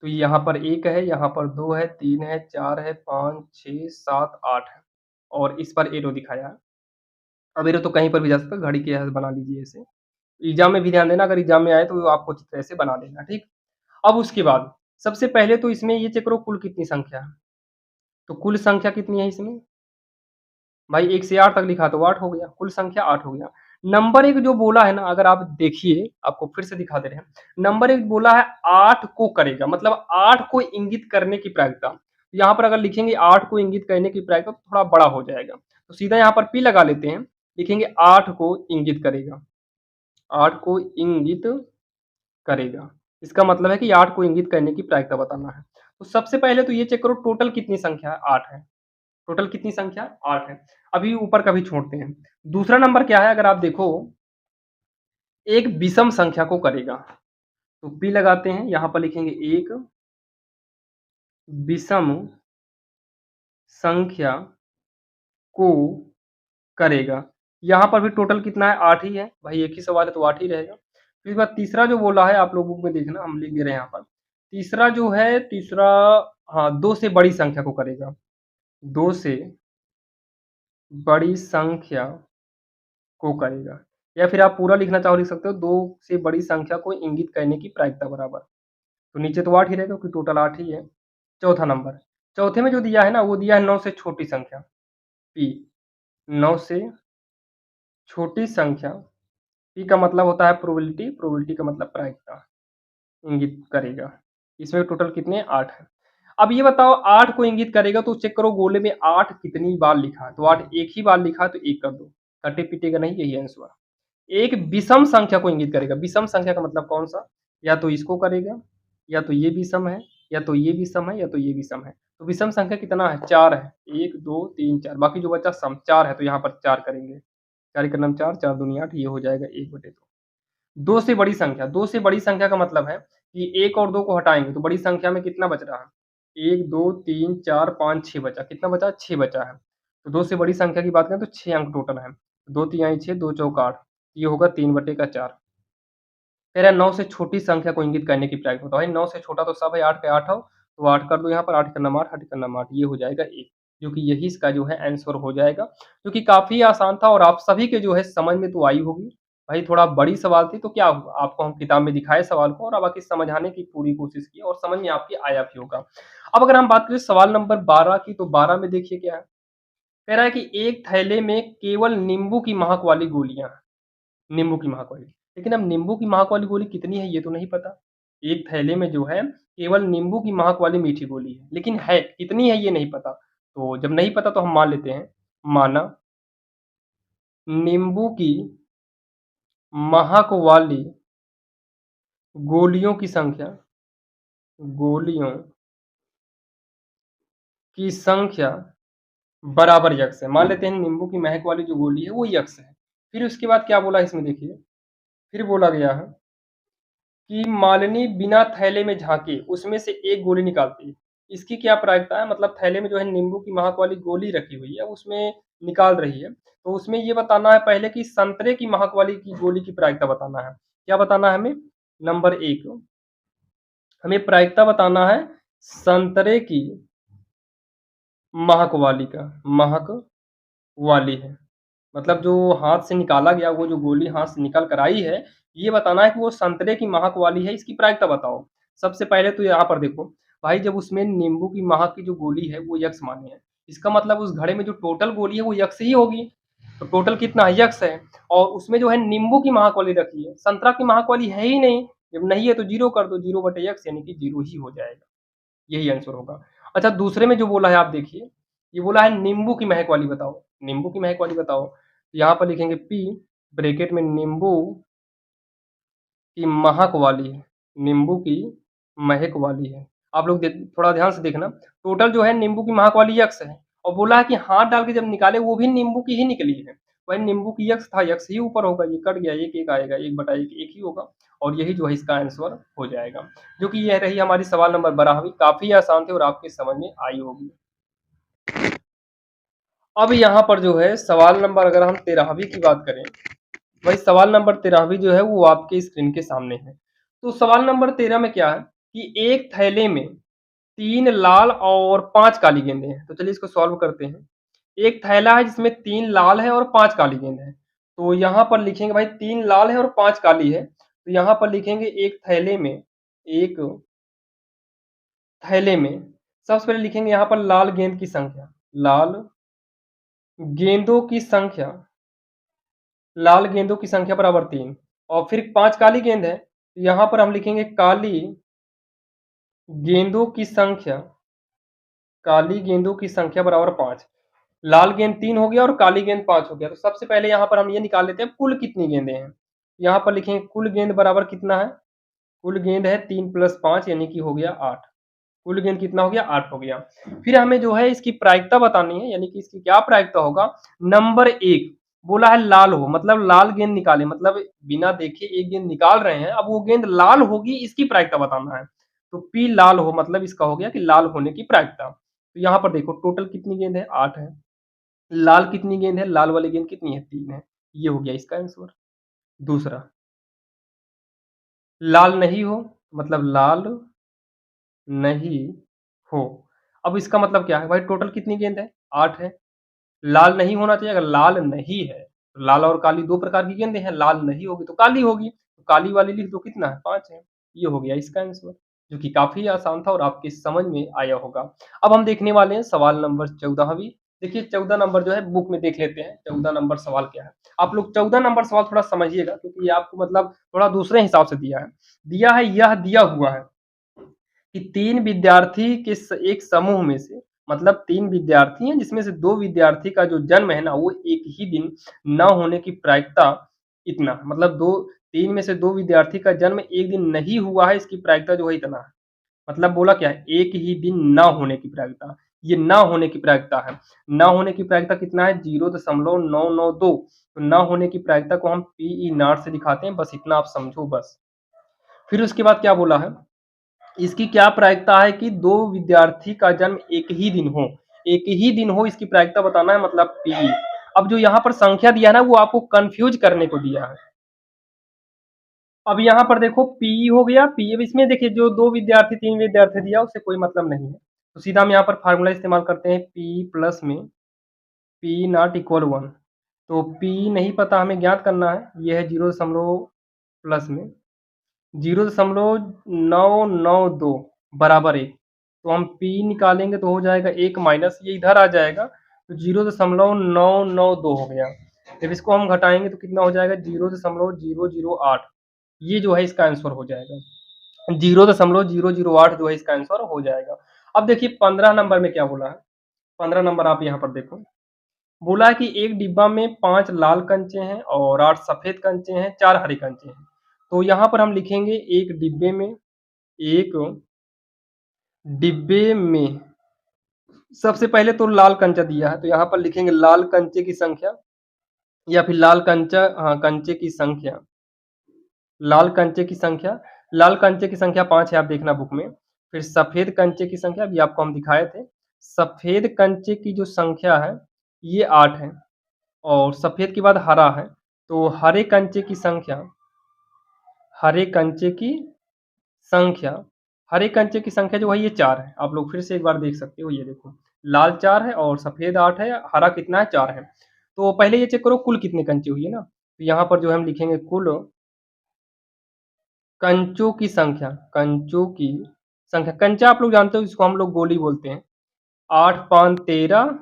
तो यहाँ पर 1 है, यहाँ पर 2 है, 3 है, 4 है, 5, 6, 7, 8 है, और इस पर एरो दिखाया है। अब एरो तो कहीं पर भी जा सकता है, घड़ी के ऐसे बना लीजिए ऐसे। एग्ज़ाम में भी ध्यान देना, अगर एग्ज़ाम में आए तो आपको चित्र ऐसे बना देना, ठीक? अब उसके बाद सबसे पहले तो इसमें ये चेक करो कुल कितनी संख्या है। तो कुल संख्या कितनी है इसमें? भाई 1 से 8 तक लिखा तो 8 हो गया, कुल संख्या 8 हो गया। नंबर 1 जो बोला है ना, अगर आप देखिए, आपको फिर से दिखा दे रहे हैं। नंबर 1 बोला है 8 को करेगा, मतलब 8 को इंगित करने की प्रायिकता। यहाँ पर अगर लिखेंगे 8 को इंगित करने की प्रायिकता तो थोड़ा बड़ा हो जाएगा। तो सीधा यहाँ पर P लगा लेते हैं, लिखेंगे 8 को इंगित करेगा, 8 को इंगित करेगा। इसका मतलब है कि 8 को इंगित करने की प्रायिकता बताना है। तो सबसे पहले तो ये चेक करो, टोटल कितनी संख्या है? 8 है। टोटल कितनी संख्या? 8 है। अभी ऊपर का भी छोड़ते हैं। दूसरा नंबर क्या है? अगर आप देखो, एक विषम संख्या को करेगा। तो P लगाते हैं, यहाँ पर लिखेंगे एक विषम संख्या को करेगा। यहाँ पर भी टोटल कितना है? 8 ही है। भाई एक ही सवाल है तो 8 ही रहेगा। फिर उसके बाद तीसरा जो बोला है, आप लोग बुक में देखना, हम लिख दे रहे हैं यहाँ पर। तीसरा जो है, तीसरा, हाँ, 2 से बड़ी संख्या को करेगा। 2 से बड़ी संख्या को करेगा। या फिर आप पूरा लिखना चाहो लिख सकते हो, 2 से बड़ी संख्या को इंगित करने की प्रायिकता बराबर। तो नीचे तो 8 ही रहेगा क्योंकि टोटल 8 ही है। चौथा नंबर, चौथे में जो दिया है ना, वो दिया है 9 से छोटी संख्या P। 9 से छोटी संख्या, P का मतलब होता है प्रोबेबिलिटी, प्रोबेबिलिटी का मतलब प्रायिकता, इंगित करेगा। इसमें टोटल कितने? 8 है। अब ये बताओ, 8 को इंगित करेगा तो चेक करो गोले में 8 कितनी बार लिखा है? तो 8 एक ही बार लिखा है तो 1 कर दो, कटे-पीटेगा नहीं, यही आंसर। एक विषम संख्या को इंगित करेगा। विषम संख्या का मतलब कौन सा? या तो इसको करेगा, या तो ये विषम है, या तो ये विषम है, या तो ये विषम है। तो विषम संख्या कितना है? 4 है। 1 2 3 4, बाकी जो बचा सम 4 है, तो यहाँ पर 4 करेंगे। 4 एकड़ 4, 4 दूनी 8, ये हो जाएगा 1/2। 2 से बड़ी संख्या, 2 से बड़ी संख्या का मतलब है कि 1 और 2 को हटाएँगे तो बड़ी संख्या में कितना बच रहा है? 1 2 3 4 5 6 बचा। कितना बचा? 6 बचा है। तो 2 से बड़ी संख्या की बात करें तो 6 अंक टोटल है। 2 तिहाई 6, 2 चौक 8, ये होगा 3/4। कह रहा है 9 से छोटी संख्या को इंगित करने की प्रायिकता। तो भाई 9 से छोटा तो सब है, 8 के 8 हो, तो 8 कर दो यहाँ पर, 8 का नाम 8, 8 का नाम 8, ये हो जाएगा 1, जो कि यही इसका जो है आंसर हो जाएगा, जो कि काफ़ी आसान था और आप सभी के जो है समझ में तो आई होगी। भाई थोड़ा बड़ी सवाल थी तो क्या हुआ, आपको हम किताब में दिखाए सवाल को और अब बाकी समझाने की पूरी कोशिश की और समझ में आपकी आया भी होगा। अब अगर हम बात करें सवाल नंबर 12 की, तो 12 में देखिए क्या है, कह रहा है कि एक थैले में केवल नींबू की महक वाली गोलियाँ हैं। नींबू की महक वाली। लेकिन अब नींबू की महक वाली गोली कितनी है ये तो नहीं पता। एक थैले में जो है केवल नींबू की महक वाली मीठी गोली है, लेकिन है कितनी है ये नहीं पता। तो जब नहीं पता तो हम मान लेते हैं, माना नींबू की महक वाली गोलियों की संख्या, गोलियों की संख्या बराबर यक्स है। मान लेते हैं नींबू की महक वाली जो गोली है वो यक्स है। फिर उसके बाद क्या बोला इसमें देखिए, फिर बोला गया है कि मालिनी बिना थैले में झाँके उसमें से एक गोली निकालती है। इसकी क्या प्रायिकता है? मतलब थैले में जो है नींबू की महक वाली गोली रखी हुई है, उसमें निकाल रही है। तो उसमें ये बताना है पहले कि संतरे की महक वाली की गोली की प्रायिकता बताना है। क्या बताना है हमें? नंबर 1, हमें प्रायिकता बताना है संतरे की महक वाली का, महक वाली है। मतलब जो हाथ से निकाला गया, वो जो गोली हाथ से निकल कर आई है, ये बताना है कि वो संतरे की महक वाली है, इसकी प्रायिकता बताओ। सबसे पहले तो यहाँ पर देखो, भाई जब उसमें नींबू की महक की जो गोली है वो यक्स माने है, इसका मतलब उस घड़े में जो टोटल गोली है वो यक्स ही होगी। तो टोटल कितना है? यक्स है। और उसमें जो है नींबू की महक वाली रखी है, संतरा की महक वाली है ही नहीं। जब नहीं है तो 0 कर दो, 0/x यानी कि 0 ही हो जाएगा। यही आंसर होगा। अच्छा दूसरे में जो बोला है आप देखिए, ये बोला है नींबू की महक वाली बताओ, नींबू की महक वाली बताओ। यहाँ पर लिखेंगे P, ब्रैकेट में नींबू की महक वाली है, नींबू की महक वाली है। आप लोग थोड़ा ध्यान से देखना, टोटल जो है नींबू की महक वाली यक्स है और बोला है कि हाथ डाल के जब निकाले वो भी नींबू की ही निकली है। वही नींबू की यक्स था, यक्स ही ऊपर होगा, ये कट गया, एक एक आएगा, 1/1 एक ही होगा और यही जो है इसका आंसर हो जाएगा। जो कि यह रही हमारी सवाल नंबर 12वीं, काफी आसान थे और आपके समझ में आई होगी। अब यहाँ पर जो है सवाल नंबर, अगर हम 13वीं की बात करें, वही सवाल नंबर 13वीं जो है वो आपके स्क्रीन के सामने है। तो सवाल नंबर 13 में क्या है कि एक थैले में 3 लाल और 5 काली गेंदें हैं। तो चलिए इसको सॉल्व करते हैं। एक थैला है जिसमें 3 लाल है और 5 काली गेंद है। तो यहाँ पर लिखेंगे भाई 3 लाल है और 5 काली है। तो यहाँ पर लिखेंगे एक थैले में सबसे पहले लिखेंगे यहाँ पर लाल गेंद की संख्या, लाल गेंदों की संख्या, लाल गेंदों की संख्या बराबर 3 और फिर 5 काली गेंद है। यहाँ पर हम लिखेंगे गेंदों की संख्या काली गेंदों की संख्या बराबर 5। लाल गेंद 3 हो गया और काली गेंद 5 हो गया। तो सबसे पहले यहाँ पर हम ये निकाल लेते हैं कुल कितनी गेंदें हैं। यहाँ पर लिखेंगे कुल गेंद बराबर कितना है? कुल गेंद है 3 + 5 यानी कि हो गया 8। कुल गेंद कितना हो गया? 8 हो गया। फिर हमें जो है इसकी प्रायिकता बतानी है, यानी कि इसकी क्या प्रायिकता होगा? नंबर 1 बोला है लाल हो, मतलब लाल गेंद निकालें, मतलब बिना देखे एक गेंद निकाल रहे हैं, अब वो गेंद लाल होगी इसकी प्रायिकता बताना है। तो P लाल हो मतलब इसका हो गया कि लाल होने की प्रायिकता। तो यहाँ पर देखो टोटल कितनी गेंद है? 8 है। लाल कितनी गेंद है? लाल वाली गेंद कितनी है? 3 है। ये हो गया इसका आंसर। दूसरा, लाल नहीं हो मतलब लाल नहीं हो। अब इसका मतलब क्या है भाई? टोटल कितनी गेंद है? 8 है। लाल नहीं होना चाहिए, अगर लाल नहीं है तो लाल और काली 2 प्रकार की गेंदें हैं, लाल नहीं होगी तो काली होगी, तो काली वाली लिख दो, कितना है? 5 है। ये हो गया इसका आंसर, जो कि काफ़ी आसान था और आपके समझ में आया होगा। अब हम देखने वाले हैं सवाल नंबर 14 भी। देखिए 14 नंबर जो है बुक में देख लेते हैं, 14 नंबर सवाल क्या है। आप लोग 14 नंबर सवाल थोड़ा समझिएगा, क्योंकि ये आपको मतलब थोड़ा दूसरे हिसाब से दिया है। दिया है, यह दिया हुआ है कि 3 विद्यार्थी के एक समूह में से, मतलब 3 विद्यार्थी हैं जिसमें से 2 विद्यार्थी का जो जन्म है ना वो एक ही दिन ना होने की प्रायिकता इतना, मतलब 2 3 में से 2 विद्यार्थी का जन्म एक दिन नहीं हुआ है, इसकी प्रायिकता जो है इतना है। मतलब बोला क्या है? एक ही दिन ना होने की प्रायिकता। ये ना होने की प्रायिकता है। ना होने की प्रायिकता कितना है? 0.992। तो ना होने की प्रायिकता को हम पीई नॉट से दिखाते हैं, बस इतना आप समझो बस। फिर उसके बाद क्या बोला है? इसकी क्या प्रायिकता है कि 2 विद्यार्थी का जन्म एक ही दिन हो। एक ही दिन हो इसकी प्रायिकता बताना है, मतलब पी। अब जो यहाँ पर संख्या दिया है ना वो आपको कन्फ्यूज़ करने को दिया है। अब यहाँ पर देखो पी हो गया, पी अब इसमें देखिए जो 2 विद्यार्थी 3 विद्यार्थी दिया उससे कोई मतलब नहीं है। तो सीधा हम यहाँ पर फ़ॉर्मूला इस्तेमाल करते हैं, पी प्लस में पी नॉट इक्वल 1। तो पी नहीं पता, हमें ज्ञात करना है। ये है 0 दशमलव प्लस में 0.992 बराबर 1। तो हम P निकालेंगे तो हो जाएगा 1 माइनस, ये इधर आ जाएगा तो 0.992 हो गया। जब इसको हम घटाएंगे तो कितना हो जाएगा? 0.008। ये जो है इसका आंसर हो जाएगा। 0.008 जो है इसका आंसर हो जाएगा। अब देखिए 15 नंबर में क्या बोला है? 15 नंबर आप यहाँ पर देखो। बोला है कि एक डिब्बा में 5 लाल कंचे हैं और 8 सफेद कंचे हैं, 4 हरे कंचे हैं। तो यहाँ पर हम लिखेंगे एक डिब्बे में सबसे पहले तो लाल कंचा दिया है, तो यहाँ पर लिखेंगे लाल कंचे की संख्या, या फिर लाल कंचा, हाँ, कंचे की संख्या, लाल कंचे की संख्या। लाल कंचे की संख्या 5 है, आप देखना बुक में। फिर सफेद कंचे की संख्या अभी आपको हम दिखाए थे। सफेद कंचे की जो संख्या है ये 8 है और सफेद के बाद हरा है। तो हरे कंचे की संख्या हरे कंचे की संख्या जो है ये 4 है। आप लोग फिर से एक बार देख सकते हो, ये देखो लाल 4 है और सफेद 8 है, हरा कितना है? 4 है। तो पहले ये चेक करो कुल कितने कंचे हुए ना। तो यहाँ पर जो है हम लिखेंगे कुल कंचों की संख्या। कंचा आप लोग जानते हो, इसको हम लोग गोली बोलते हैं। 8 5 13,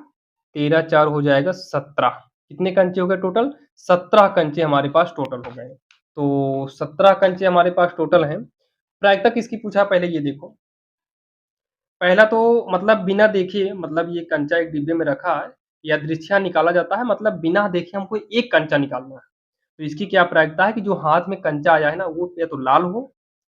13 4 हो जाएगा 17। कितने कंचे हो गए टोटल? 17 कंचे हमारे पास टोटल हो गए। तो 17 कंचे हमारे पास टोटल हैं। प्रायिकता किसकी पूछा पहले ये देखो। पहला तो मतलब बिना देखे, मतलब ये कंचा एक डिब्बे में रखा है, यादृच्छिया निकाला जाता है, मतलब बिना देखे हमको एक कंचा निकालना है। तो इसकी क्या प्रायिकता है कि जो हाथ में कंचा आया है ना वो या तो लाल हो,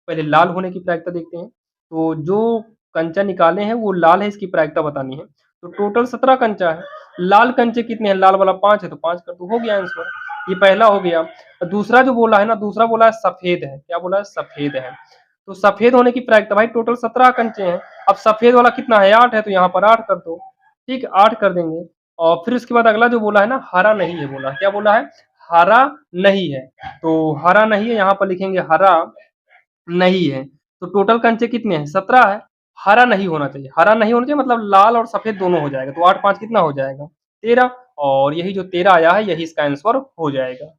पहले लाल होने की प्रायिकता देखते हैं। तो जो कंचा निकाले हैं वो लाल है, इसकी प्रायिकता बतानी है। तो टोटल 17 कंचा है। लाल कंचे कितने हैं? लाल वाला 5 है तो 5 कर दो, हो गया आंसर। ये पहला हो गया। दूसरा जो बोला है ना, दूसरा बोला है सफेद है। क्या बोला है? सफेद है। तो सफेद होने की प्रायिकता भाई टोटल 17 कंचे हैं। अब सफेद वाला कितना है? 8 है, तो यहाँ पर 8 कर दो। ठीक, 8 कर देंगे। और फिर उसके बाद अगला जो बोला है ना, हरा नहीं है बोला। क्या बोला है? हरा नहीं है। तो हरा नहीं है, यहाँ पर लिखेंगे हरा नहीं है। तो टोटल कंचे कितने हैं? 17 है। हरा नहीं होना चाहिए, हरा नहीं होना चाहिए मतलब लाल और सफेद दोनों हो जाएगा। तो 8 5 कितना हो जाएगा? 13। और यही जो 13 आया है यही इसका आंसर हो जाएगा।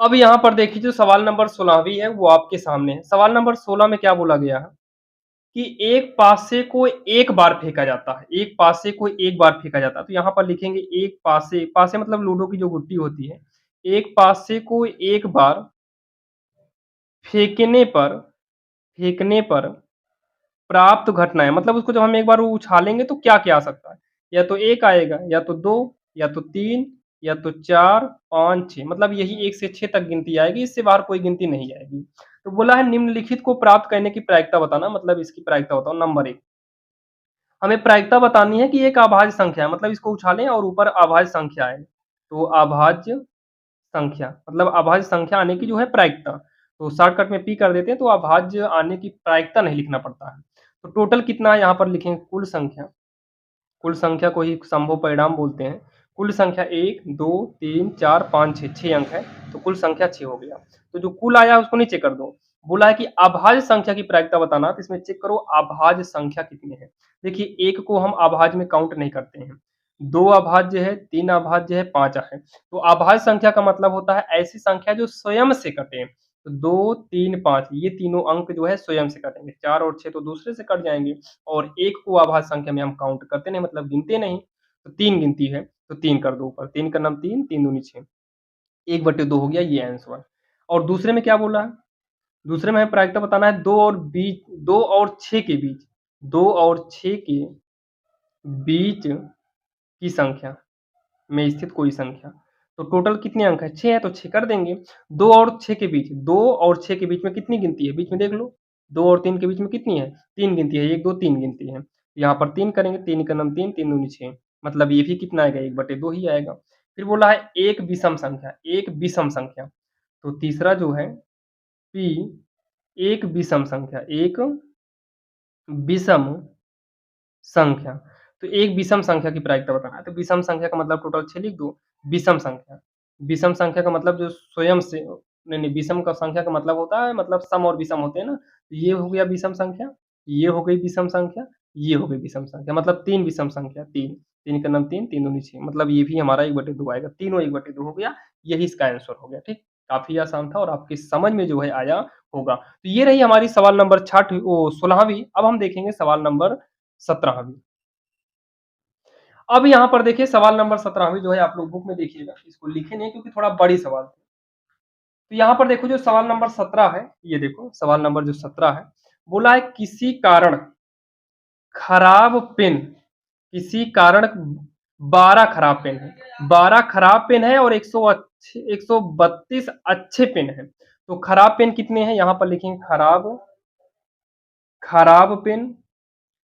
अब यहाँ पर देखिए जो सवाल नंबर 16 भी है वो आपके सामने है। सवाल नंबर 16 में क्या बोला गया है कि एक पासे को एक बार फेंका जाता है। एक पासे को एक बार फेंका जाता है। तो यहाँ पर लिखेंगे एक पासे, पासे मतलब लूडो की जो गुट्टी होती है। एक पासे को एक बार फेंकने पर फेंकने पर प्राप्त घटनाएँ, मतलब उसको जब हम एक बार उछालेंगे तो क्या-क्या आ सकता है? या तो 1 आएगा, या तो 2, या तो 3, या तो 4, 5, 6, मतलब यही 1 से 6 तक गिनती आएगी, इससे बाहर कोई गिनती नहीं आएगी। तो बोला है निम्नलिखित को प्राप्त करने की प्रायिकता बताना, मतलब इसकी प्रायिकता बताओ। नंबर 1, हमें प्रायिकता बतानी है कि एक अभाज्य संख्या है, मतलब इसको उछालें और ऊपर अभाज्य संख्या आए। तो अभाज्य संख्या, मतलब अभाज्य संख्या आने की जो है प्रायिकता। तो शॉर्टकट में पी कर देते हैं, तो अभाज्य आने की प्रायिकता नहीं लिखना पड़ता है। तो टोटल कितना है यहाँ पर लिखेंगे, कुल संख्या। कुल संख्या को ही संभव परिणाम बोलते हैं। कुल संख्या 1, 2, 3, 4, 5, 6, 6 अंक है, तो कुल संख्या 6 हो गया। तो जो कुल आया उसको नीचे कर दो। बोला है कि अभाज्य संख्या की प्रायिकता बताना, तो इसमें चेक करो अभाज्य संख्या कितनी है। देखिए 1 को हम अभाज्य में काउंट नहीं करते हैं, 2 अभाज्य है, 3 अभाज्य है, 5 है। तो अभाज्य संख्या का मतलब होता है ऐसी संख्या जो स्वयं से कटे। तो 2, 3, 5 ये तीनों अंक जो है स्वयं से कटेंगे, 4 और 6 तो दूसरे से कट जाएंगे, और 1 को अभाज्य संख्या में हम काउंट करते नहीं, मतलब गिनते नहीं। तो 3 गिनती है, तो 3 कर दो ऊपर, 3 का नाम 3, 3 दूनी 6, 1/2 हो गया ये आंसर। और दूसरे में क्या बोला है? दूसरे में हमें प्रायिकता बताना है 2 और 6 के बीच, 2 और 6 के बीच की संख्या में स्थित कोई संख्या। तो टोटल कितने अंक है? 6 है, तो 6 कर देंगे। 2 और 6 के बीच, 2 और 6 के बीच में कितनी गिनती है? बीच में देख लो। 2 और 3 के बीच में कितनी है? 3 गिनती है, 1, 2, 3 गिनती है। यहाँ पर 3 करेंगे, 3 का नाम 3, 3 दूनी 6, मतलब ये भी कितना आएगा? 1/2 ही आएगा। फिर बोला है एक विषम संख्या, एक विषम संख्या। तो तीसरा जो है P एक विषम संख्या, एक विषम संख्या। तो एक विषम संख्या की प्रायिकता बताना है, तो विषम संख्या का मतलब टोटल 6 लिख दो। विषम संख्या, विषम संख्या का मतलब जो स्वयं से नहीं, विषम का संख्या का मतलब होता है, मतलब सम और विषम होते हैं ना, तो ये हो गया विषम संख्या, ये हो गई विषम संख्या, ये हो गई विषम संख्या, मतलब 3 विषम संख्या, 3, 3 का नाम 3, 3 दूनी 6, मतलब ये भी हमारा 1/2 आएगा, तीनों 1/2 हो गया, यही इसका आंसर हो गया, ठीक। काफ़ी आसान था और आपकी समझ में जो है आया होगा। तो ये रही हमारी सवाल नंबर 16वीं। अब हम देखेंगे सवाल नंबर 17वीं। अब यहाँ पर देखिए सवाल नंबर 17वीं जो है, आप लोग बुक में देखिएगा, इसको लिखे नहीं क्योंकि थोड़ा बड़ी सवाल थी। तो यहाँ पर देखो जो सवाल नंबर 17 है, ये देखो सवाल नंबर जो 17 है, बोला है किसी कारण खराब पेन, किसी कारण 12 खराब पेन है, 12 खराब पेन है और 132 अच्छे पेन है। तो खराब पेन कितने हैं? यहाँ पर लिखेंगे खराब, खराब पेन,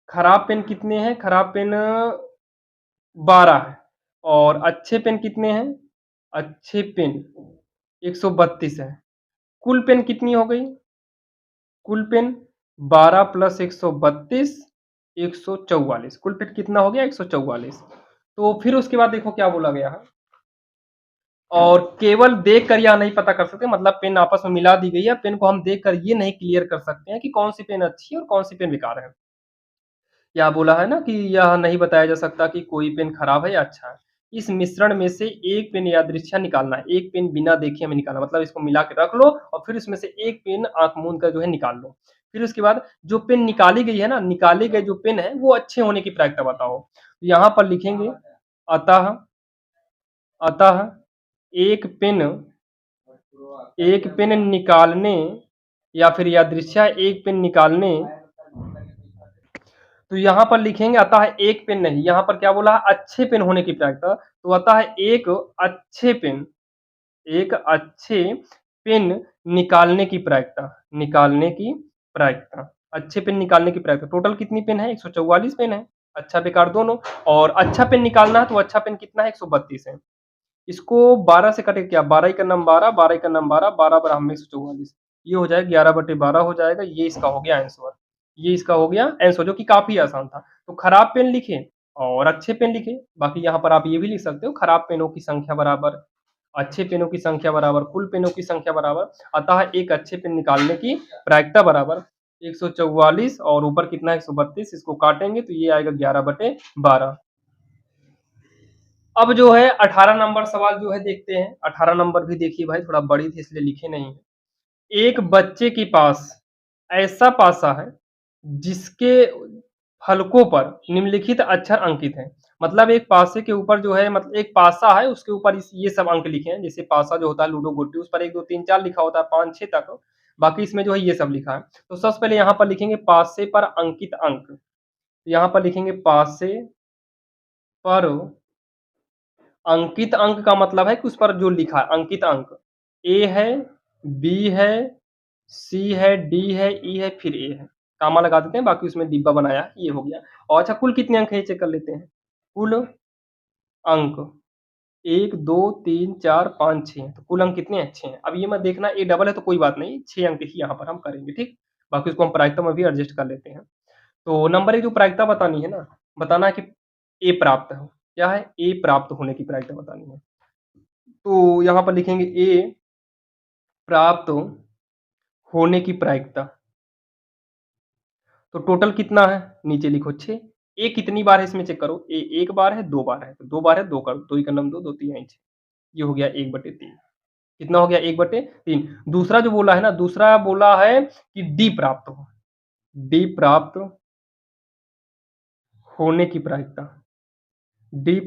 खराब पेन कितने हैं? खराब पेन 12 है, और अच्छे पेन कितने हैं? अच्छे पेन 132 है। कुल पेन कितनी हो गई? कुल पेन 12 प्लस 132, 144, कुल पेन कितना हो गया? 144। तो फिर उसके बाद देखो क्या बोला गया है, और केवल देख कर यह नहीं पता कर सकते, मतलब पेन आपस में मिला दी गई है, पेन को हम देख कर ये नहीं क्लियर कर सकते हैं कि कौन सी पेन अच्छी है और कौन सी पेन बेकार है। यहाँ बोला है ना कि यह नहीं बताया जा सकता कि कोई पेन खराब है या अच्छा है। इस मिश्रण में से एक पेन यादृच्छा निकालना है, एक पेन बिना देखे हमें निकालना, मतलब इसको मिला के रख लो और फिर इसमें से एक पेन आँख मूंद कर जो है निकाल लो। फिर उसके बाद जो पेन निकाली गई है ना, निकाले गए जो पेन है वो अच्छे होने की प्रायिकता बताओ। यहाँ पर लिखेंगे अतः, अतः एक पेन, एक पेन निकालने, या फिर यादृच्छा एक पेन निकालने, तो यहाँ पर लिखेंगे अतः एक पेन नहीं, यहाँ पर क्या बोला है? अच्छे पेन होने की प्रायिकता, तो अतः एक अच्छे पेन, एक अच्छे पेन निकालने की प्रायिकता, निकालने की प्रायिकता, अच्छे पेन निकालने की प्रायिकता। टोटल कितनी पेन है? 144 पेन है, अच्छा बेकार दोनों। और अच्छा पेन निकालना है, तो अच्छा पेन कितना है? 132 है। इसको 12 से कटे क्या? 12 का नाम 12, 12 का नाम 12, 12 बराबर में 144, ये हो जाएगा 11/12 हो जाएगा, ये इसका हो गया आंसर। ये इसका हो गया आंसर, जो कि काफ़ी आसान था। तो खराब पेन लिखे और अच्छे पेन लिखे, बाकी यहाँ पर आप ये भी लिख सकते हो खराब पेनों की संख्या बराबर अच्छे पेनों की संख्या बराबर कुल पेनों की संख्या बराबर, अतः एक अच्छे पेन निकालने की प्रायिकता बराबर 144 और ऊपर कितना है? 132, इसको काटेंगे तो ये आएगा 11/12। अब जो है 18 नंबर सवाल जो है देखते हैं। 18 नंबर भी देखिए भाई, थोड़ा बड़ी थी इसलिए लिखे नहीं है। एक बच्चे के पास ऐसा पासा है जिसके फलकों पर निम्नलिखित अक्षर अंकित हैं। मतलब एक पासे के ऊपर जो है मतलब एक पासा है उसके ऊपर ये सब अंक लिखे हैं। जैसे पासा जो होता है लूडो गोटी उस पर 1 2 3 4 लिखा होता है 5 6 तक। बाकी इसमें जो है ये सब लिखा है। तो सबसे पहले यहाँ पर लिखेंगे पासे पर अंकित अंक। यहाँ पर लिखेंगे पासे पर अंकित अंक का मतलब है कि उस पर जो लिखा है अंकित अंक ए है, बी है, सी है, डी है, ई है, फिर ए है। कामा लगा देते हैं, बाकी उसमें डिब्बा बनाया है, ये हो गया। और अच्छा कुल कितने अंक है ये चेक कर लेते हैं। कुल अंक 1 2 3 4 5 6 तो कुल अंक कितने हैं? 6 हैं। अब ये मत देखना ए डबल है तो कोई बात नहीं, 6 अंक ही यहाँ पर हम करेंगे, ठीक? बाकी उसको हम प्रायिकता में भी एडजस्ट कर लेते हैं। तो नंबर 1 जो प्रायिकता बतानी है ना, बताना है कि ए प्राप्त हो। क्या है? ए प्राप्त होने की प्रायिकता बतानी है। तो यहाँ पर लिखेंगे ए प्राप्त होने की प्रायिकता। तो टोटल कितना है? नीचे लिखो 6। ए कितनी बार है इसमें चेक करो। ए 1 बार है, 2 बार है। तो 2 बार है 2 कर दो, 2 ही का नाम 2, 2 3 6। ये हो गया 1/3। कितना हो गया? 1/3। दूसरा जो बोला है ना, दूसरा बोला है कि डी प्राप्त हो। डी प्राप्त होने की प्रायिकता। डी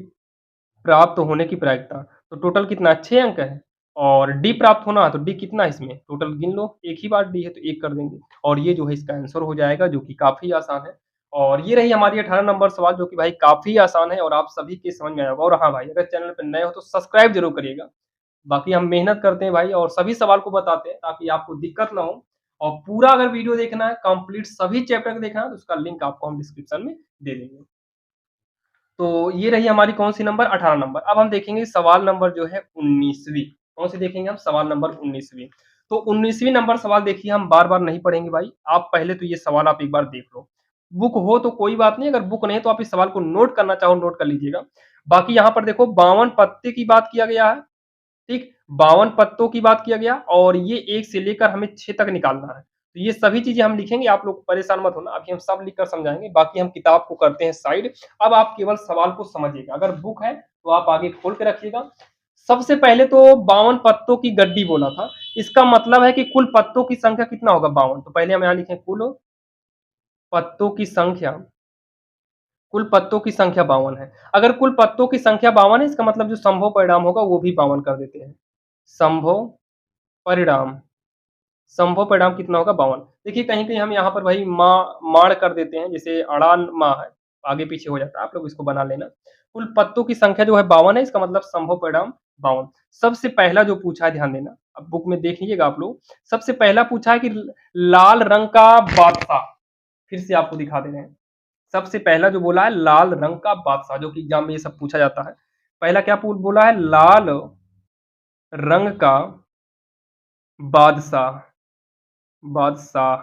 प्राप्त होने की प्रायिकता। तो टोटल कितना? 6 अंक है। और डी प्राप्त होना है तो डी कितना है इसमें? टोटल गिन लो, एक ही बार डी है तो 1 कर देंगे और ये जो है इसका आंसर हो जाएगा, जो कि काफ़ी आसान है। और ये रही हमारी 18 नंबर सवाल, जो कि भाई काफ़ी आसान है और आप सभी के समझ में आया होगा। और हाँ भाई, अगर चैनल पे नए हो तो सब्सक्राइब ज़रूर करिएगा। बाकी हम मेहनत करते हैं भाई और सभी सवाल को बताते हैं ताकि आपको दिक्कत ना हो। और पूरा अगर वीडियो देखना है, कंप्लीट सभी चैप्टर को देखना है, तो उसका लिंक आपको हम डिस्क्रिप्शन में दे देंगे। तो ये रही हमारी कौन-सी नंबर? 18 नंबर। अब हम देखेंगे सवाल नंबर जो है 19वीं। कौन-सी देखेंगे हम? सवाल नंबर 19वीं। तो 19वीं नंबर सवाल देखिए, हम बार-बार नहीं पढ़ेंगे भाई। आप पहले तो ये सवाल आप एक बार देख लो। बुक हो तो कोई बात नहीं, अगर बुक नहीं है तो आप इस सवाल को नोट करना चाहो नोट कर लीजिएगा। बाकी यहाँ पर देखो 52 पत्ते की बात किया गया है, ठीक? 52 पत्तों की बात किया गया और ये 1 से लेकर हमें 6 तक निकालना है। तो ये सभी चीज़ें हम लिखेंगे, आप लोग परेशान मत होना, अभी हम सब लिख कर समझाएँगे। बाकी हम किताब को करते हैं साइड। अब आप केवल सवाल को समझिएगा। अगर बुक है तो आप आगे खोल के रखिएगा। सबसे पहले तो 52 पत्तों की गड्डी बोला था। इसका मतलब है कि कुल पत्तों की संख्या कितना होगा? 52। तो पहले हम यहाँ लिखें कुल पत्तों की संख्या। कुल पत्तों की संख्या 52 है। अगर कुल पत्तों की संख्या 52 है, इसका मतलब जो संभव परिणाम होगा वो भी 52 कर देते हैं। संभव परिणाम। संभव परिणाम कितना होगा? 52। देखिए कहीं-कहीं हम यहाँ पर भाई माण कर देते हैं, जैसे अड़ान माँ है, आगे-पीछे हो जाता है, आप लोग इसको बना लेना। कुल पत्तों की संख्या जो है 52 है, इसका मतलब संभव परिणाम 52। सबसे पहला जो पूछा है ध्यान देना, अब बुक में देख लीजिएगा आप लोग। सबसे पहला पूछा है कि लाल रंग का बादशाह, फिर से आपको दिखा दे रहे हैं। सबसे पहला जो बोला है लाल रंग का बादशाह, जो कि एग्ज़ाम में ये सब पूछा जाता है। पहला क्या पू बोला है? लाल रंग का बादशाह, बादशाह।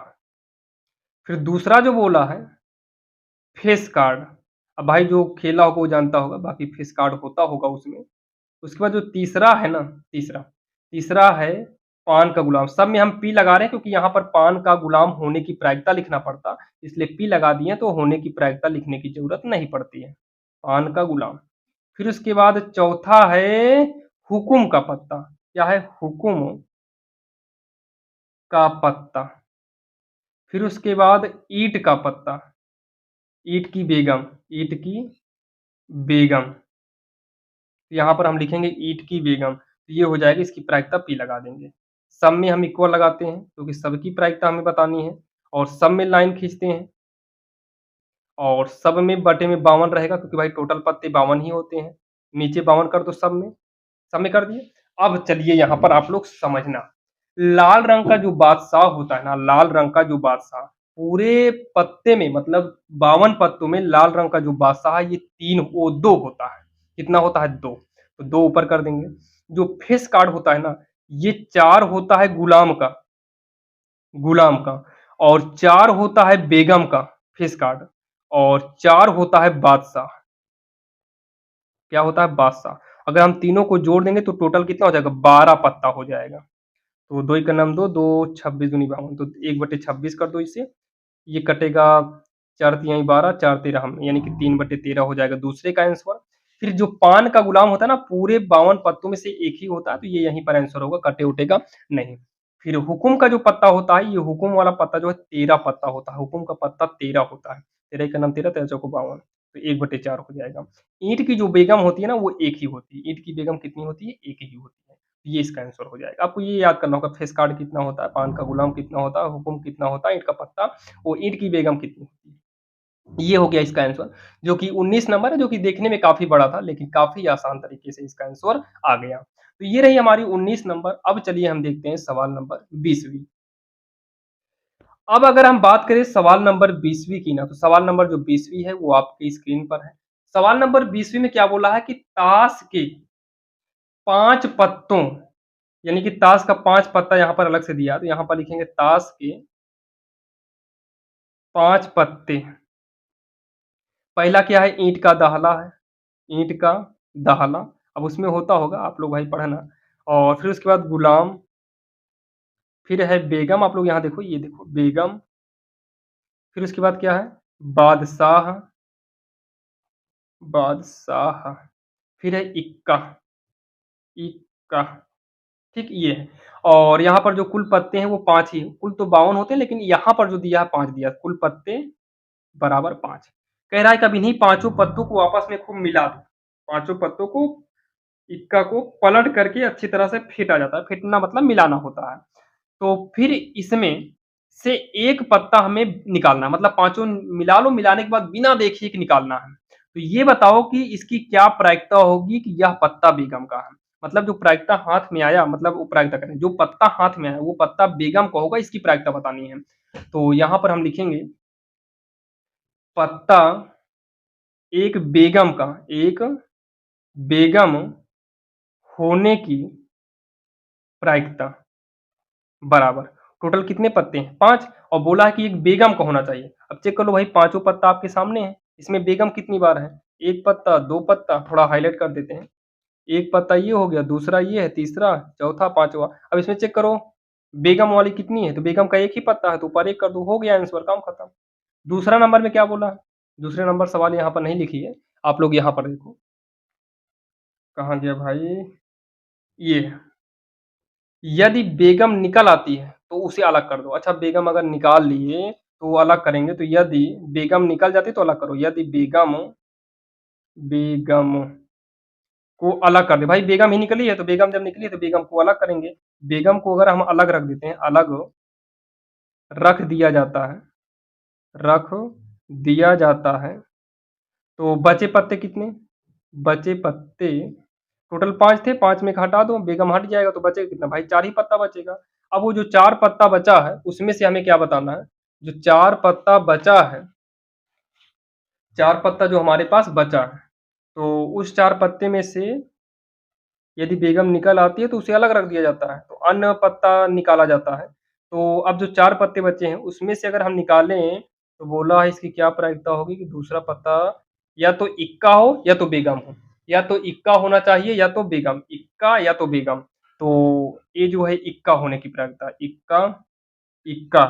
फिर दूसरा जो बोला है फेस कार्ड। अब भाई जो खेला होगा वो जानता होगा, बाकी फेस कार्ड होता होगा उसमें। उसके बाद जो तीसरा है ना, तीसरा तीसरा है पान का गुलाम। सब में हम पी लगा रहे हैं क्योंकि यहाँ पर पान का गुलाम होने की प्रायिकता लिखना पड़ता, इसलिए पी लगा दिए तो होने की प्रायिकता लिखने की ज़रूरत नहीं पड़ती है। पान का गुलाम। फिर उसके बाद चौथा है हुकुम का पत्ता। क्या है? हुकुम का पत्ता। फिर उसके बाद ईंट का पत्ता। ईंट की बेगम, ईंट की बेगम। यहाँ पर हम लिखेंगे ईंट की बेगम, तो ये हो जाएगा, इसकी प्रायिकता पी लगा देंगे। सब में हम इक्वल लगाते हैं क्योंकि सबकी प्रायिकता हमें बतानी है और सब में लाइन खींचते हैं और सब में बटे में 52 रहेगा क्योंकि भाई टोटल पत्ते 52 ही होते हैं। नीचे 52 कर दो सब में कर दिए। अब चलिए यहाँ पर आप लोग समझना, लाल रंग का जो बादशाह होता है ना, लाल रंग का जो बादशाह पूरे पत्ते में मतलब 52 पत्तों में लाल रंग का जो बादशाह है ये 2 होता है। कितना होता है? 2। तो 2 ऊपर कर देंगे। जो फेस कार्ड होता है ना, ये 4 होता है गुलाम का और 4 होता है बेगम का फेस कार्ड और 4 होता है बादशाह। क्या होता है? बादशाह। अगर हम तीनों को जोड़ देंगे तो टोटल कितना हो जाएगा? 12 पत्ता हो जाएगा। तो 2 का नाम 2, 2 26 दूनी 52, तो 1/26 कर दो इसे। ये कटेगा 4 तिहाई 12, 4 तेरह हम यानी कि 3/13 हो जाएगा दूसरे का आंसर। फिर जो पान का गुलाम होता है ना, पूरे 52 पत्तों में से एक ही होता है, तो ये यहीं पर आंसर होगा, कटे-उटेगा नहीं। फिर हुकुम का जो पत्ता होता है, ये हुकुम वाला पत्ता जो है 13 पत्ता होता है। हुकुम का पत्ता 13 होता है। 13 का नाम 13, 13 चौको 52। तो 1/4 हो जाएगा। ईंट की जो बेगम होती है ना, वो एक ही होती है। ईंट की बेगम कितनी होती है? एक ही होती है। ये इसका आंसर हो जाएगा। आपको ये याद करना होगा, फेस कार्ड कितना होता है, पान का गुलाम कितना होता है, हुक्म कितना होता है, ईंट का पत्ता, वो ईंट की बेगम कितनी होती है। ये हो गया इसका आंसर, जो कि 19 नंबर है, जो कि देखने में काफ़ी बड़ा था, लेकिन काफ़ी आसान तरीके से इसका आंसर आ गया। तो ये रही हमारी 19 नंबर। अब चलिए हम देखते हैं सवाल नंबर 20वीं। अब अगर हम बात करें सवाल नंबर 20वीं की ना, तो सवाल नंबर जो 20वीं है वो आपकी स्क्रीन पर है। सवाल नंबर 20वीं में क्या बोला है कि ताश के 5 पत्तों, यानी कि ताश का 5 पत्ता यहाँ पर अलग से दिया है, तो यहाँ पर लिखेंगे ताश के 5 पत्ते। पहला क्या है? ईंट का दाहला है, ईंट का दाहला। अब उसमें होता होगा, आप लोग भाई पढ़ना। और फिर उसके बाद गुलाम, फिर है बेगम, आप लोग यहाँ देखो, ये देखो बेगम। फिर उसके बाद क्या है? बादशाह, बादशाह। फिर है इक्का, इक्का। ठीक, ये है। और यहाँ पर जो कुल पत्ते हैं वो 5 ही हैं। कुल तो 52 होते हैं, लेकिन यहाँ पर जो दिया है 5 दिया है। कुल पत्ते बराबर 5। कह रहा है कि अब इन्हीं पाँचों पत्तों को आपस में खूब मिला दो। पाँचों पत्तों को, इक्का को पलट करके अच्छी तरह से फेंटा जाता है। फेंटना मतलब मिलाना होता है। तो फिर इसमें से एक पत्ता हमें निकालना है, मतलब पाँचों मिला लो, मिलाने के बाद बिना देखे एक निकालना है। तो ये बताओ कि इसकी क्या प्रायिकता होगी कि यह पत्ता बेगम का है। मतलब जो प्रायिकता हाथ में आया, मतलब वो प्रायिकता करें, जो पत्ता हाथ में आया वो पत्ता बेगम का होगा, इसकी प्रायिकता बतानी है। तो यहाँ पर हम लिखेंगे पत्ता एक बेगम का, एक बेगम होने की प्रायिकता बराबर, टोटल कितने पत्ते हैं? 5। और बोला है कि एक बेगम का होना चाहिए। अब चेक कर लो भाई, पाँचों पत्ता आपके सामने है। इसमें बेगम कितनी बार है? 1 पत्ता, 2 पत्ता, थोड़ा हाइलाइट कर देते हैं। 1 पत्ता ये हो गया, दूसरा ये है, तीसरा, चौथा, पाँचवाँ। अब इसमें चेक करो बेगम वाली कितनी है, तो बेगम का 1 ही पत्ता है, तो ऊपर 1 कर दो, हो गया आंसर, काम खत्म। दूसरा नंबर में क्या बोला है? दूसरे नंबर सवाल यहाँ पर नहीं लिखी है, आप लोग यहाँ पर देखो। कहाँ गया भाई? ये यदि बेगम निकल आती है तो उसे अलग कर दो। अच्छा, बेगम अगर निकाल लिए तो वो अलग करेंगे, तो यदि बेगम निकल जाती तो अलग करो। यदि बेगम, बेगम को अलग कर दे, भाई बेगम ही निकली है, तो बेगम जब निकली है तो बेगम को अलग करेंगे। बेगम को अगर हम अलग रख देते हैं, अलग रख दिया जाता है, रख दिया जाता है, तो बचे पत्ते कितने? बचे पत्ते टोटल 5 थे, 5 में से हटा दो, बेगम हट जाएगा तो बचेगा कितना भाई? 4 ही पत्ता बचेगा। अब वो जो 4 पत्ता बचा है उसमें से हमें क्या बताना है? जो 4 पत्ता बचा है, 4 पत्ता जो हमारे पास बचा है, तो उस 4 पत्ते में से यदि बेगम निकल आती है तो उसे अलग रख दिया जाता है, तो अन्य पत्ता निकाला जाता है। तो अब जो 4 पत्ते बचे हैं उसमें से अगर हम निकालें, तो बोला है इसकी क्या प्रायिकता होगी कि दूसरा पत्ता या तो इक्का हो या तो बेगम हो। या तो इक्का होना चाहिए या तो बेगम, इक्का या तो बेगम। तो ये जो है इक्का होने की प्रायिकता, इक्का, इक्का।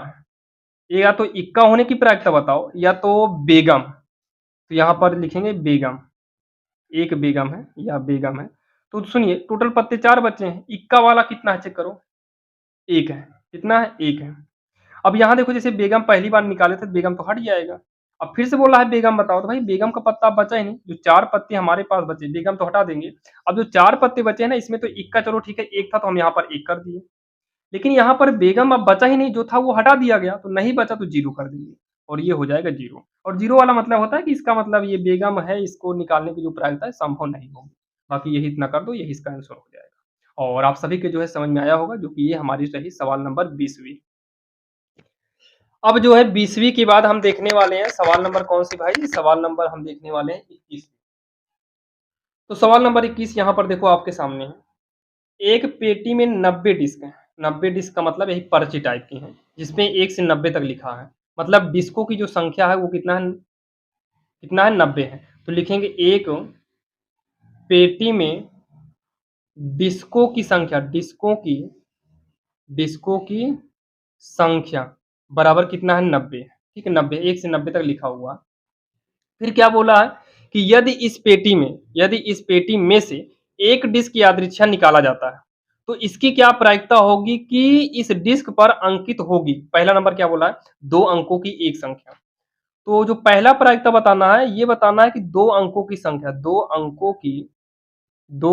ये या तो इक्का होने की प्रायिकता बताओ या तो बेगम। तो यहाँ पर लिखेंगे बेगम, एक बेगम है या बेगम है। तो सुनिए, टोटल पत्ते 4 बचे हैं, इक्का वाला कितना है चेक करो, 1 है। कितना है? 1 है। अब यहाँ देखो, जैसे बेगम पहली बार निकाले थे, बेगम तो हट जाएगा। अब फिर से बोला है बेगम बताओ, तो भाई बेगम का पत्ता बचा ही नहीं, जो 4 पत्ते हमारे पास बचे, बेगम तो हटा देंगे। अब जो 4 पत्ते बचे हैं ना, इसमें तो इक्का चलो ठीक है, 1 था तो हम यहाँ पर 1 कर दिए। लेकिन यहाँ पर बेगम अब बचा ही नहीं, जो था वो हटा दिया गया, तो नहीं बचा तो 0 कर देंगे और ये हो जाएगा 0। और 0 वाला मतलब होता है कि इसका मतलब ये बेगम है, इसको निकालने की जो प्रायिकता है संभव नहीं होगी। बाकी यही इतना कर दो, यही इसका आंसर हो जाएगा। और आप सभी के जो है समझ में आया होगा, जो कि ये हमारी रही सवाल नंबर 20वीं। अब जो है 20वीं के बाद हम देखने वाले हैं सवाल नंबर कौन सी भाई? सवाल नंबर हम देखने वाले हैं 21। तो सवाल नंबर 21 यहाँ पर देखो आपके सामने है। एक पेटी में 90 डिस्क हैं। 90 डिस्क का मतलब यही पर्ची टाइप की हैं, जिसमें 1 से 90 तक लिखा है। मतलब डिस्कों की जो संख्या है वो कितना है? कितना है? 90 है। तो लिखेंगे एक पेटी में डिस्कों की संख्या, डिस्कों की संख्या बराबर कितना है? 90। ठीक है, 90, 1 से 90 तक लिखा हुआ। फिर क्या बोला है कि यदि इस पेटी में से एक डिस्क यादृच्छा निकाला जाता है, तो इसकी क्या प्रायिकता होगी कि इस डिस्क पर अंकित होगी? पहला नंबर क्या बोला है? 2 अंकों की एक संख्या। तो जो पहला प्रायिकता बताना है, ये बताना है कि 2 अंकों की संख्या, 2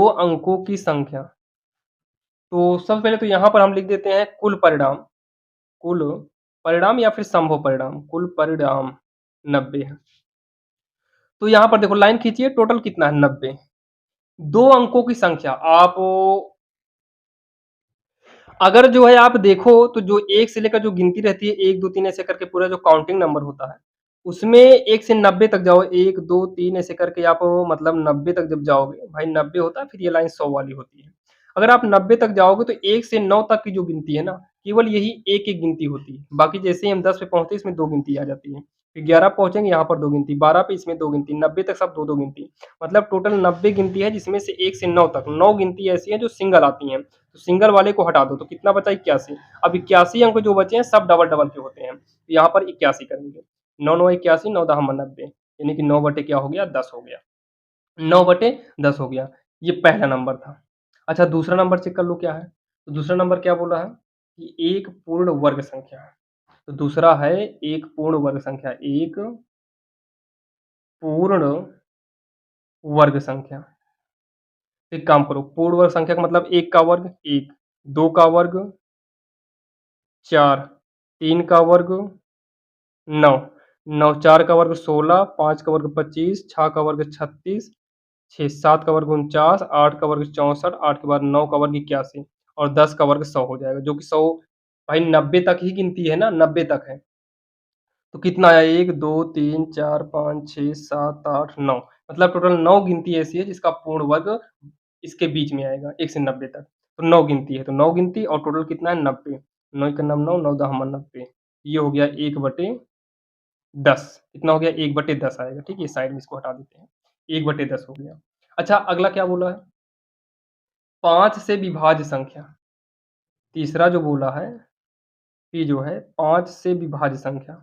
अंकों की संख्या। तो सबसे पहले तो यहाँ पर हम लिख देते हैं कुल परिणाम या फिर संभव परिणाम, कुल परिणाम 90 है। तो यहाँ पर देखो लाइन खींचिए, टोटल कितना है 90। 2 अंकों की संख्या, आप अगर जो है आप देखो तो जो 1 से लेकर जो गिनती रहती है 1, 2, 3 ऐसे करके पूरा जो काउंटिंग नंबर होता है, उसमें 1 से 90 तक जाओ, 1, 2, 3 ऐसे करके आप मतलब 90 तक जब जाओगे, भाई 90 होता है फिर ये लाइन 100 वाली होती है। अगर आप 90 तक जाओगे तो 1 से 9 तक की जो गिनती है ना, केवल यही एक-एक गिनती होती है। बाकी जैसे ही हम 10 पे पहुँचते हैं इसमें 2 गिनती आ जाती है। फिर 11 पहुँचेंगे यहाँ पर 2 गिनती, 12 पे इसमें 2 गिनती, 90 तक सब 2-2 गिनती। मतलब टोटल 90 गिनती है जिसमें से 1 से 9 तक 9 गिनती ऐसी हैं जो सिंगल आती हैं। तो सिंगल वाले को हटा दो तो कितना बचा 81। अब 81 अंक जो बचे हैं सब डबल-डबल के होते हैं। तो यहाँ पर 81 करेंगे। 9 9 81 9 दहा 90 यानी कि 9 बटे क्या हो गया 10 हो गया। 9 बटे 10 हो गया। ये पहला नंबर था। अच्छा दूसरा नंबर चेक कर लो क्या है? तो दूसरा नंबर क्या बोला है कि एक पूर्ण वर्ग संख्या है। तो दूसरा है एक पूर्ण वर्ग संख्या, एक पूर्ण वर्ग संख्या। एक काम करो, पूर्ण वर्ग संख्या का मतलब 1 का वर्ग 1, 2 का वर्ग 4, 3 का वर्ग 9, 9 4 का वर्ग 16, 5 का वर्ग 25, 6 का वर्ग 36, 6 7 का वर्ग 49, 8 का वर्ग 64, 8 के बाद 9 का वर्ग 81 और 10 का वर्ग 100 हो जाएगा, जो कि 100 भाई 90 तक ही गिनती है ना, 90 तक है। तो कितना आया 1, 2, 3, 4, 5, 6, 7, 8, 9 मतलब टोटल 9 गिनती ऐसी है जिसका पूर्ण वर्ग इसके बीच में आएगा 1 से 90 तक। तो 9 गिनती है, तो 9 गिनती और टोटल कितना है 90। 9 एकम 9 9 दहम 90। ये हो गया 1/10 कितना हो गया 1/10 आएगा, ठीक है? इस साइड में इसको हटा देते हैं। 1/10 हो गया। अच्छा अगला क्या बोला है? 5 से विभाज्य संख्या। तीसरा जो बोला है, कि जो है 5 से विभाज्य संख्या।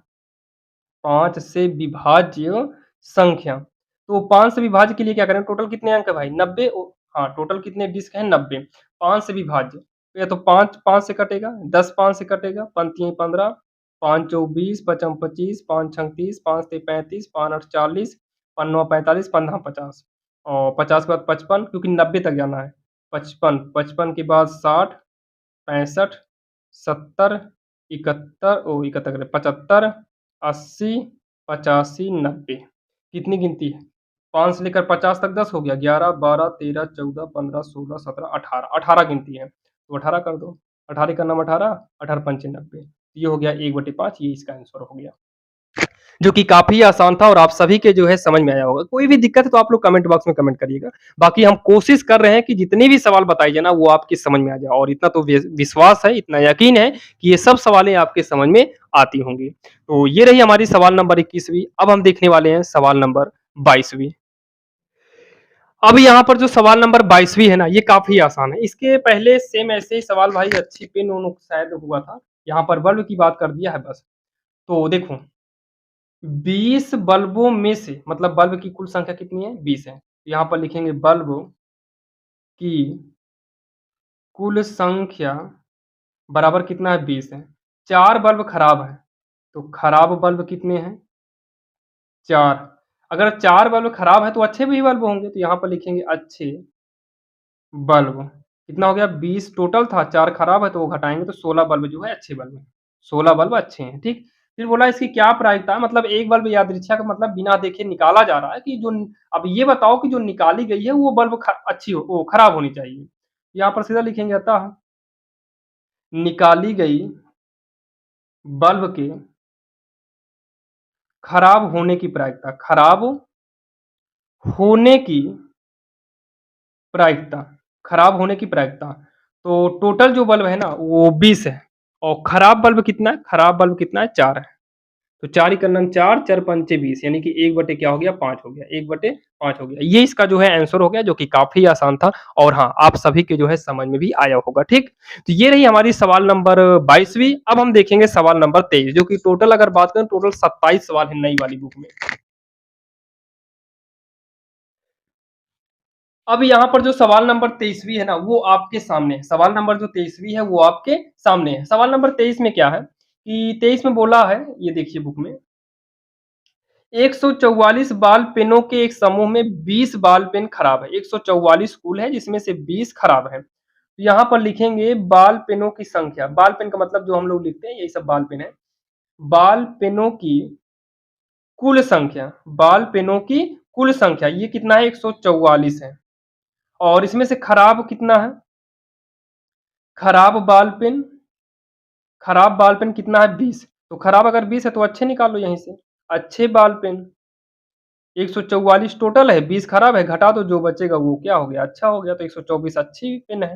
5 से विभाज्य संख्या। तो 5 से विभाज्य के लिए क्या करें? टोटल कितने अंक है भाई? 90 हाँ, टोटल कितने डिस्क हैं? 90। 5 से विभाज्य, तो या तो 5 5 से कटेगा, 10 5 से कटेगा, पंक्तियाँ 15, 5 चौक 20, पचम 25, 5 छंग 30, 5 ते 35, 5 8 40, 5 9 45, 5 50 और 50 के बाद 55 क्योंकि 90 तक जाना है। 55, 55 के बाद 60, 65, 70, 71 71 कह रहे 75, 80, 85, 90 कितनी गिनती है? 5 से लेकर 50 तक 10 हो गया, 11, 12, 13, 14, 15, 16, 17, 18, 18 गिनती है। तो 18 कर दो, 18 का नाम 18, 18 पंचे 90 ये हो गया 1/5 ये इसका आंसर हो गया। जो कि काफ़ी आसान था और आप सभी के जो है समझ में आया होगा। कोई भी दिक्कत है तो आप लोग कमेंट बॉक्स में कमेंट करिएगा। बाकी हम कोशिश कर रहे हैं कि जितने भी सवाल बताए जाए ना वो आपकी समझ में आ जाए और इतना तो विश्वास है, इतना यकीन है कि ये सब सवालें आपके समझ में आती होंगी। तो ये रही हमारी सवाल नंबर 21वीं। अब हम देखने वाले हैं सवाल नंबर 22वीं। अब यहाँ पर जो सवाल नंबर 22वीं है ना, ये काफ़ी आसान है। इसके पहले सेम ऐसे ही सवाल भाई अच्छी पेन शायद हुआ था। यहाँ पर बल्ब की बात कर दिया है बस। तो देखो 20 बल्बों में से मतलब बल्ब की कुल संख्या कितनी है? 20 है। यहाँ पर लिखेंगे बल्ब की कुल संख्या बराबर कितना है? 20 है। 4 बल्ब खराब हैं, तो खराब बल्ब कितने हैं? 4। अगर 4 बल्ब खराब हैं तो अच्छे भी बल्ब होंगे, तो यहाँ पर लिखेंगे अच्छे बल्ब। कितना हो गया? 20 टोटल था, 4 खराब है तो वो घटाएँगे तो 16 बल्ब जो है अच्छे बल्ब हैं। 16 बल्ब अच्छे हैं, ठीक? फिर बोला इसकी क्या प्रायिकता है? मतलब एक बल्ब यादृच्छा का मतलब बिना देखे निकाला जा रहा है कि जो अब ये बताओ कि जो निकाली गई है वो बल्ब अच्छी हो वो खराब होनी चाहिए। यहाँ पर सीधा लिखेंगे अतः निकाली गई बल्ब के खराब होने की प्रायिकता, खराब होने की प्रायिकता, खराब होने की प्रायिकता। तो टोटल जो बल्ब है ना वो 20 है और खराब बल्ब कितना है? खराब बल्ब कितना है? 4 है। तो 4 इक्का नंग 4, 4 पंचे 20 यानी कि 1 बटे क्या हो गया? 5 हो गया, 1 बटे 5 हो गया। ये इसका जो है आंसर हो गया जो कि काफ़ी आसान था और हाँ, आप सभी के जो है समझ में भी आया होगा, ठीक? तो ये रही हमारी सवाल नंबर 22वीं। अब हम देखेंगे सवाल नंबर 23 जो कि टोटल अगर बात करें टोटल 27 सवाल है नई वाली बुक में। अब यहाँ पर जो सवाल नंबर 23वीं है ना, वो आपके सामने है। सवाल नंबर जो 23वीं है, वो आपके सामने है। सवाल नंबर 23 में क्या है कि 23 में बोला है, ये देखिए बुक में 144 बाल पेनों के एक समूह में 20 बाल पेन खराब है। 144 कुल है जिसमें से 20 खराब है। तो यहाँ पर लिखेंगे बाल पेनों की संख्या। बाल पेन का मतलब जो हम लोग लिखते हैं यही सब बाल पेन है। बाल पेनों की कुल संख्या, बाल पेनों की कुल संख्या ये कितना है? 144 है। और इसमें से खराब कितना है? खराब बाल पेन, खराब बाल पेन कितना है? 20। तो खराब अगर 20 है तो अच्छे निकालो यहीं से। अच्छे बाल पेन 144 टोटल है, 20 खराब है, घटा दो जो बचेगा वो क्या हो गया? अच्छा हो गया। तो 124 अच्छी पेन है।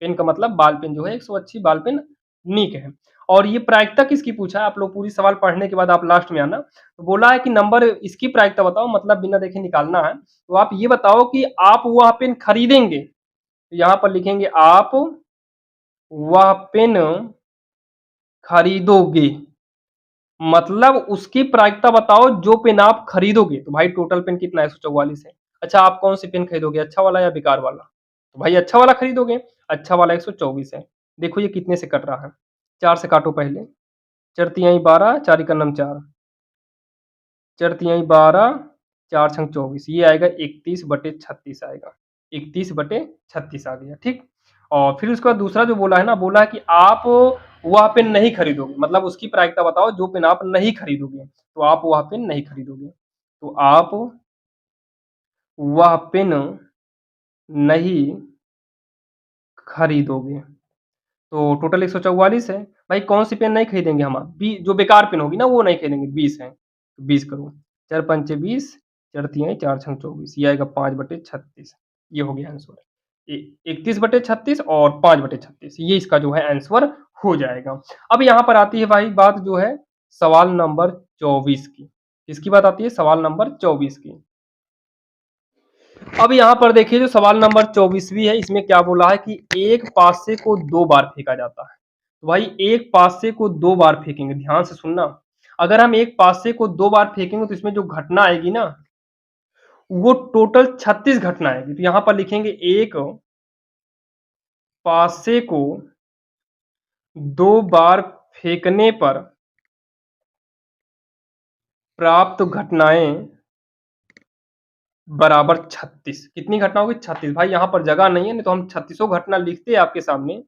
पेन का मतलब बाल पेन जो है 180 बाल पेन नीक है। और ये प्रायिकता किसकी पूछा है? आप लोग पूरी सवाल पढ़ने के बाद आप लास्ट में आना। तो बोला है कि नंबर इसकी प्रायिकता बताओ, मतलब बिना देखे निकालना है। तो आप ये बताओ कि आप वह पेन खरीदेंगे। तो यहाँ पर लिखेंगे आप वह पेन खरीदोगे, मतलब उसकी प्रायिकता बताओ जो पेन आप खरीदोगे। तो भाई टोटल पेन कितना है? 144 है। अच्छा आप कौन सी पेन खरीदोगे, अच्छा वाला या बेकार वाला? तो भाई अच्छा वाला खरीदोगे। अच्छा वाला 124 है। देखो ये कितने से कट रहा है? 4 से काटो पहले। 4 तिहाई 12, 4 इक्का नम 4, 4 तिहाई 12, 4 छंग 24, ये आएगा 31/36 आएगा। 31/36 आ गया, ठीक। और फिर उसके बाद दूसरा जो बोला है ना, बोला है कि आप वह पेन नहीं खरीदोगे, मतलब उसकी प्रायिकता बताओ जो पेन आप नहीं खरीदोगे। तो आप वह पेन नहीं खरीदोगे। तो आप वह पेन नहीं खरीदोगे। तो टोटल 144 है। भाई कौन सी पेन नहीं खरीदेंगे हम? आप जो बेकार पेन होगी ना वो नहीं खरीदेंगे। 20 है तो 20 करो। 4 पंचे 20, 4 तिहाई 4 छंग 24, ये आएगा 5/36। ये हो गया आंसर। 31/36 और 5/36 ये इसका जो है आंसर हो जाएगा। अब यहाँ पर आती है भाई बात जो है सवाल नंबर 24 की। किसकी बात आती है? सवाल नंबर 24 की। अब यहाँ पर देखिए जो सवाल नंबर 24वीं है, इसमें क्या बोला है कि एक पासे को 2 बार फेंका जाता है। तो भाई एक पासे को 2 बार फेंकेंगे, ध्यान से सुनना। अगर हम एक पासे को 2 बार फेंकेंगे तो इसमें जो घटना आएगी ना, वो टोटल 36 घटना आएगी। तो यहाँ पर लिखेंगे एक पासे को 2 बार फेंकने पर प्राप्त घटनाएं बराबर 36। कितनी घटना होगी? 36। भाई यहाँ पर जगह नहीं है, नहीं तो हम 36 घटना लिखते हैं आपके सामने।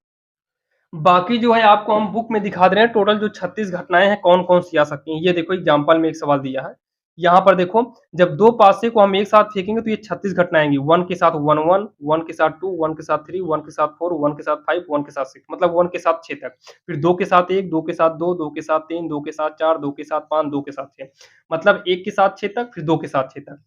बाकी जो है आपको हम बुक में दिखा दे रहे हैं टोटल जो 36 घटनाएं हैं कौन कौन सी आ सकती हैं। ये देखो एग्जाम्पल में एक सवाल दिया है। यहाँ पर देखो जब 2 पासे को हम एक साथ फेंकेंगे तो ये 36 घटनाएं आएंगी। 1 के साथ 1 1, 1 के साथ 2, 1 के साथ 3, 1 के साथ 4, 1 के साथ 5, 1 के साथ 6, मतलब 1 के साथ 6 तक। फिर 2 के साथ 1, 2 के साथ 2, 2 के साथ 3, 2 के साथ 4, 2 के साथ 5, 2 के साथ 6, मतलब 1 के साथ 6 तक, फिर 2 के साथ 6 तक,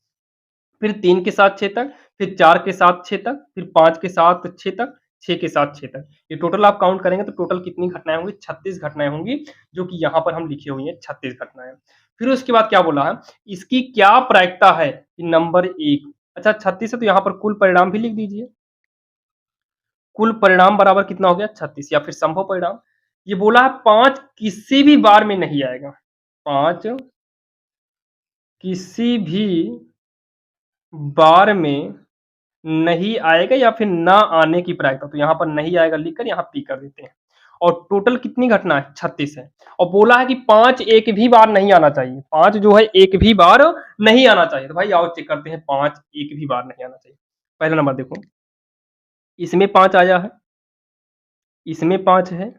फिर 3 के साथ 6 तक, फिर 4 के साथ 6 तक, फिर 5 के साथ 6 तक, 6 के साथ 6 तक। ये टोटल आप काउंट करेंगे तो टोटल कितनी घटनाएं होंगी? 36 घटनाएं होंगी, जो कि यहाँ पर हम लिखी हुई हैं 36 घटनाएं। फिर उसके बाद क्या बोला है? इसकी क्या प्रायिकता है? नंबर 1। अच्छा 36 है तो यहाँ पर कुल परिणाम भी लिख दीजिए। कुल परिणाम बराबर कितना हो गया? 36, या फिर संभव परिणाम। ये बोला है 5 किसी भी बार में नहीं आएगा। 5 किसी भी बार में नहीं आएगा या फिर ना आने की प्रायिकता। तो यहाँ पर नहीं आएगा लिखकर यहाँ पी कर देते हैं। और टोटल कितनी घटना है? 36 है। और बोला है कि 5 एक भी बार नहीं आना चाहिए। 5 जो है एक भी बार नहीं आना चाहिए। तो भाई आओ चेक करते हैं 5 एक भी बार नहीं आना चाहिए। पहला नंबर देखो, इसमें 5 आया है, इसमें 5 है,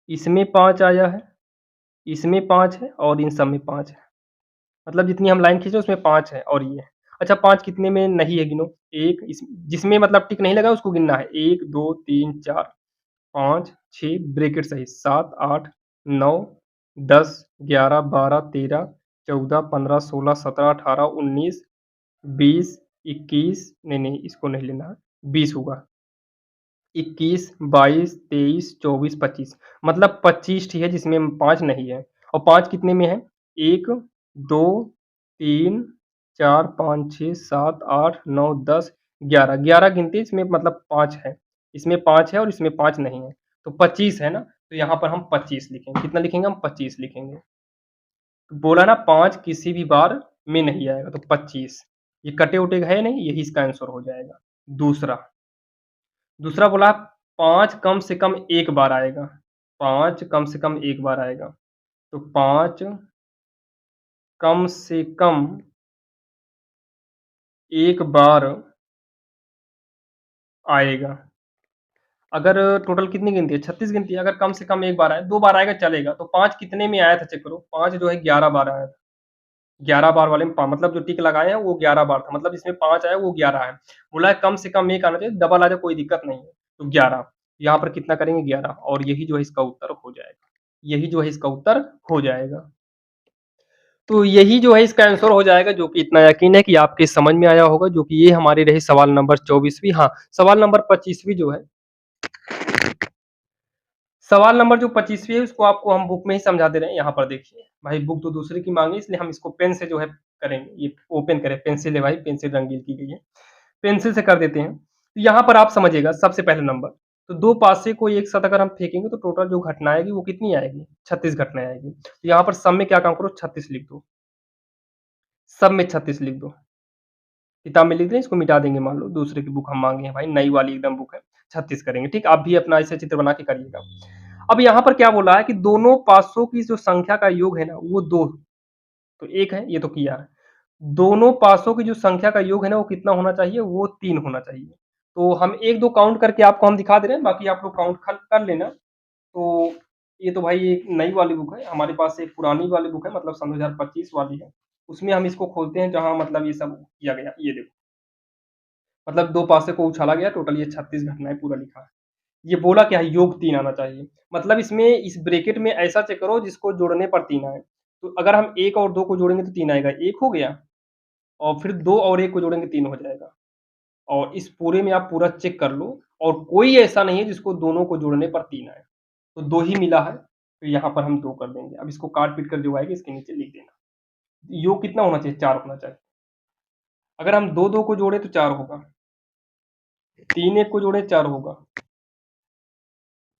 इसमें 5 आया है, इसमें 5 है और इन सब में 5 है। मतलब जितनी हम लाइन खींचे उसमें 5 है और ये है। अच्छा 5 कितने में नहीं है गिनो? एक इस जिसमें मतलब टिक नहीं लगा उसको गिनना है। 1 2 3 4 5 6 ब्रैकेट सहित 7 8 9 10 11 12 13 14 15 16 17 18 19 20 21, नहीं इसको नहीं लेना है, 20 होगा। 21 22 23 24 25, मतलब 25 ठीक है जिसमें 5 नहीं है। और 5 कितने में है? 1 2 3 4 5 6 7 8 9 10 11, 11 गिनती इसमें मतलब 5 है। इसमें 5 है और इसमें 5 नहीं है। तो 25 है ना, तो यहाँ पर हम 25 लिखेंगे। कितना लिखेंगे हम? 25 लिखेंगे। तो बोला ना 5 किसी भी बार में नहीं आएगा तो 25। ये कटे-उटे है नहीं, यही इसका आंसर हो जाएगा। दूसरा दूसरा बोला 5 कम से कम 1 बार आएगा। 5 कम से कम 1 बार आएगा। तो 5 कम से कम एक बार आएगा। अगर टोटल कितनी गिनती है? 36 गिनती है। अगर कम से कम 1 बार आए, 2 बार आएगा चलेगा। तो 5 कितने में आया था चेक करो। 5 जो है 11 बार आया था। 11 बार वाले में मतलब जो टिक लगाए हैं वो 11 बार था। मतलब इसमें 5 आया वो 11 है। बोला है कम से कम 1 आना चाहिए, डबल आ जाए कोई दिक्कत नहीं है। तो 11 यहाँ पर कितना करेंगे 11 और यही जो है इसका उत्तर हो जाएगा। यही जो है इसका उत्तर हो जाएगा। तो यही जो है इसका आंसर हो जाएगा, जो कि इतना यकीन है कि आपके समझ में आया होगा, जो कि ये हमारी रही सवाल नंबर 24वीं। हाँ, सवाल नंबर 25वीं जो है, सवाल नंबर जो 25वीं है उसको आपको हम बुक में ही समझा दे रहे हैं। यहाँ पर देखिए, भाई बुक तो दूसरे की माँगी इसलिए हम इसको पेन से जो है करेंगे। ये ओपन करें, पेंसिल है भाई, पेंसिल रंगीन की गई है। पेंसिल से कर देते हैं। तो यहाँ पर आप समझिएगा सबसे पहले नंबर, तो 2 पासे को एक साथ अगर हम फेंकेंगे तो टोटल जो घटना आएगी वो कितनी आएगी? 36 घटनाएँ आएगी। तो यहाँ पर सब में क्या काम करो 36 लिख दो। सब में 36 लिख दो। किताब में लिख दें, इसको मिटा देंगे। मान लो दूसरे की बुक हम माँगे हैं भाई, नई वाली एकदम बुक है, 36 करेंगे, ठीक? आप भी अपना ऐसे चित्र बना के करिएगा। अब यहाँ पर क्या बोला है कि दोनों पासों की जो संख्या का योग है ना, वो 2, तो 1 है, ये तो किया है। दोनों पासों की जो संख्या का योग है ना, वो कितना होना चाहिए? वो 3 होना चाहिए। तो हम 1-2 काउंट करके आपको हम दिखा दे रहे हैं, बाकी आप लोग काउंट खल कर लेना। तो ये तो भाई एक नई वाली बुक है, हमारे पास एक पुरानी वाली बुक है, मतलब सन 2025 वाली है। उसमें हम इसको खोलते हैं जहाँ मतलब ये सब किया गया। ये देखो, मतलब 2 पासे को उछाला गया, टोटल ये 36 घटनाएँ पूरा लिखा है। ये बोला क्या है? योग 3 आना चाहिए। मतलब इसमें इस ब्रैकेट में ऐसा चेक करो जिसको जोड़ने पर 3 आए। तो अगर हम 1 और 2 को जोड़ेंगे तो 3 आएगा, 1 हो गया और फिर 2 और 1 को जोड़ेंगे 3 हो जाएगा। और इस पूरे में आप पूरा चेक कर लो और कोई ऐसा नहीं है जिसको दोनों को जोड़ने पर 3 आए। तो 2 ही मिला है, तो यहाँ पर हम 2 कर देंगे। अब इसको काट-पीट कर जो आएगा इसके नीचे लिख देना। योग कितना होना चाहिए? 4 होना चाहिए। अगर हम 2-2 को जोड़े तो 4 होगा, 3-1 को जोड़े 4 होगा,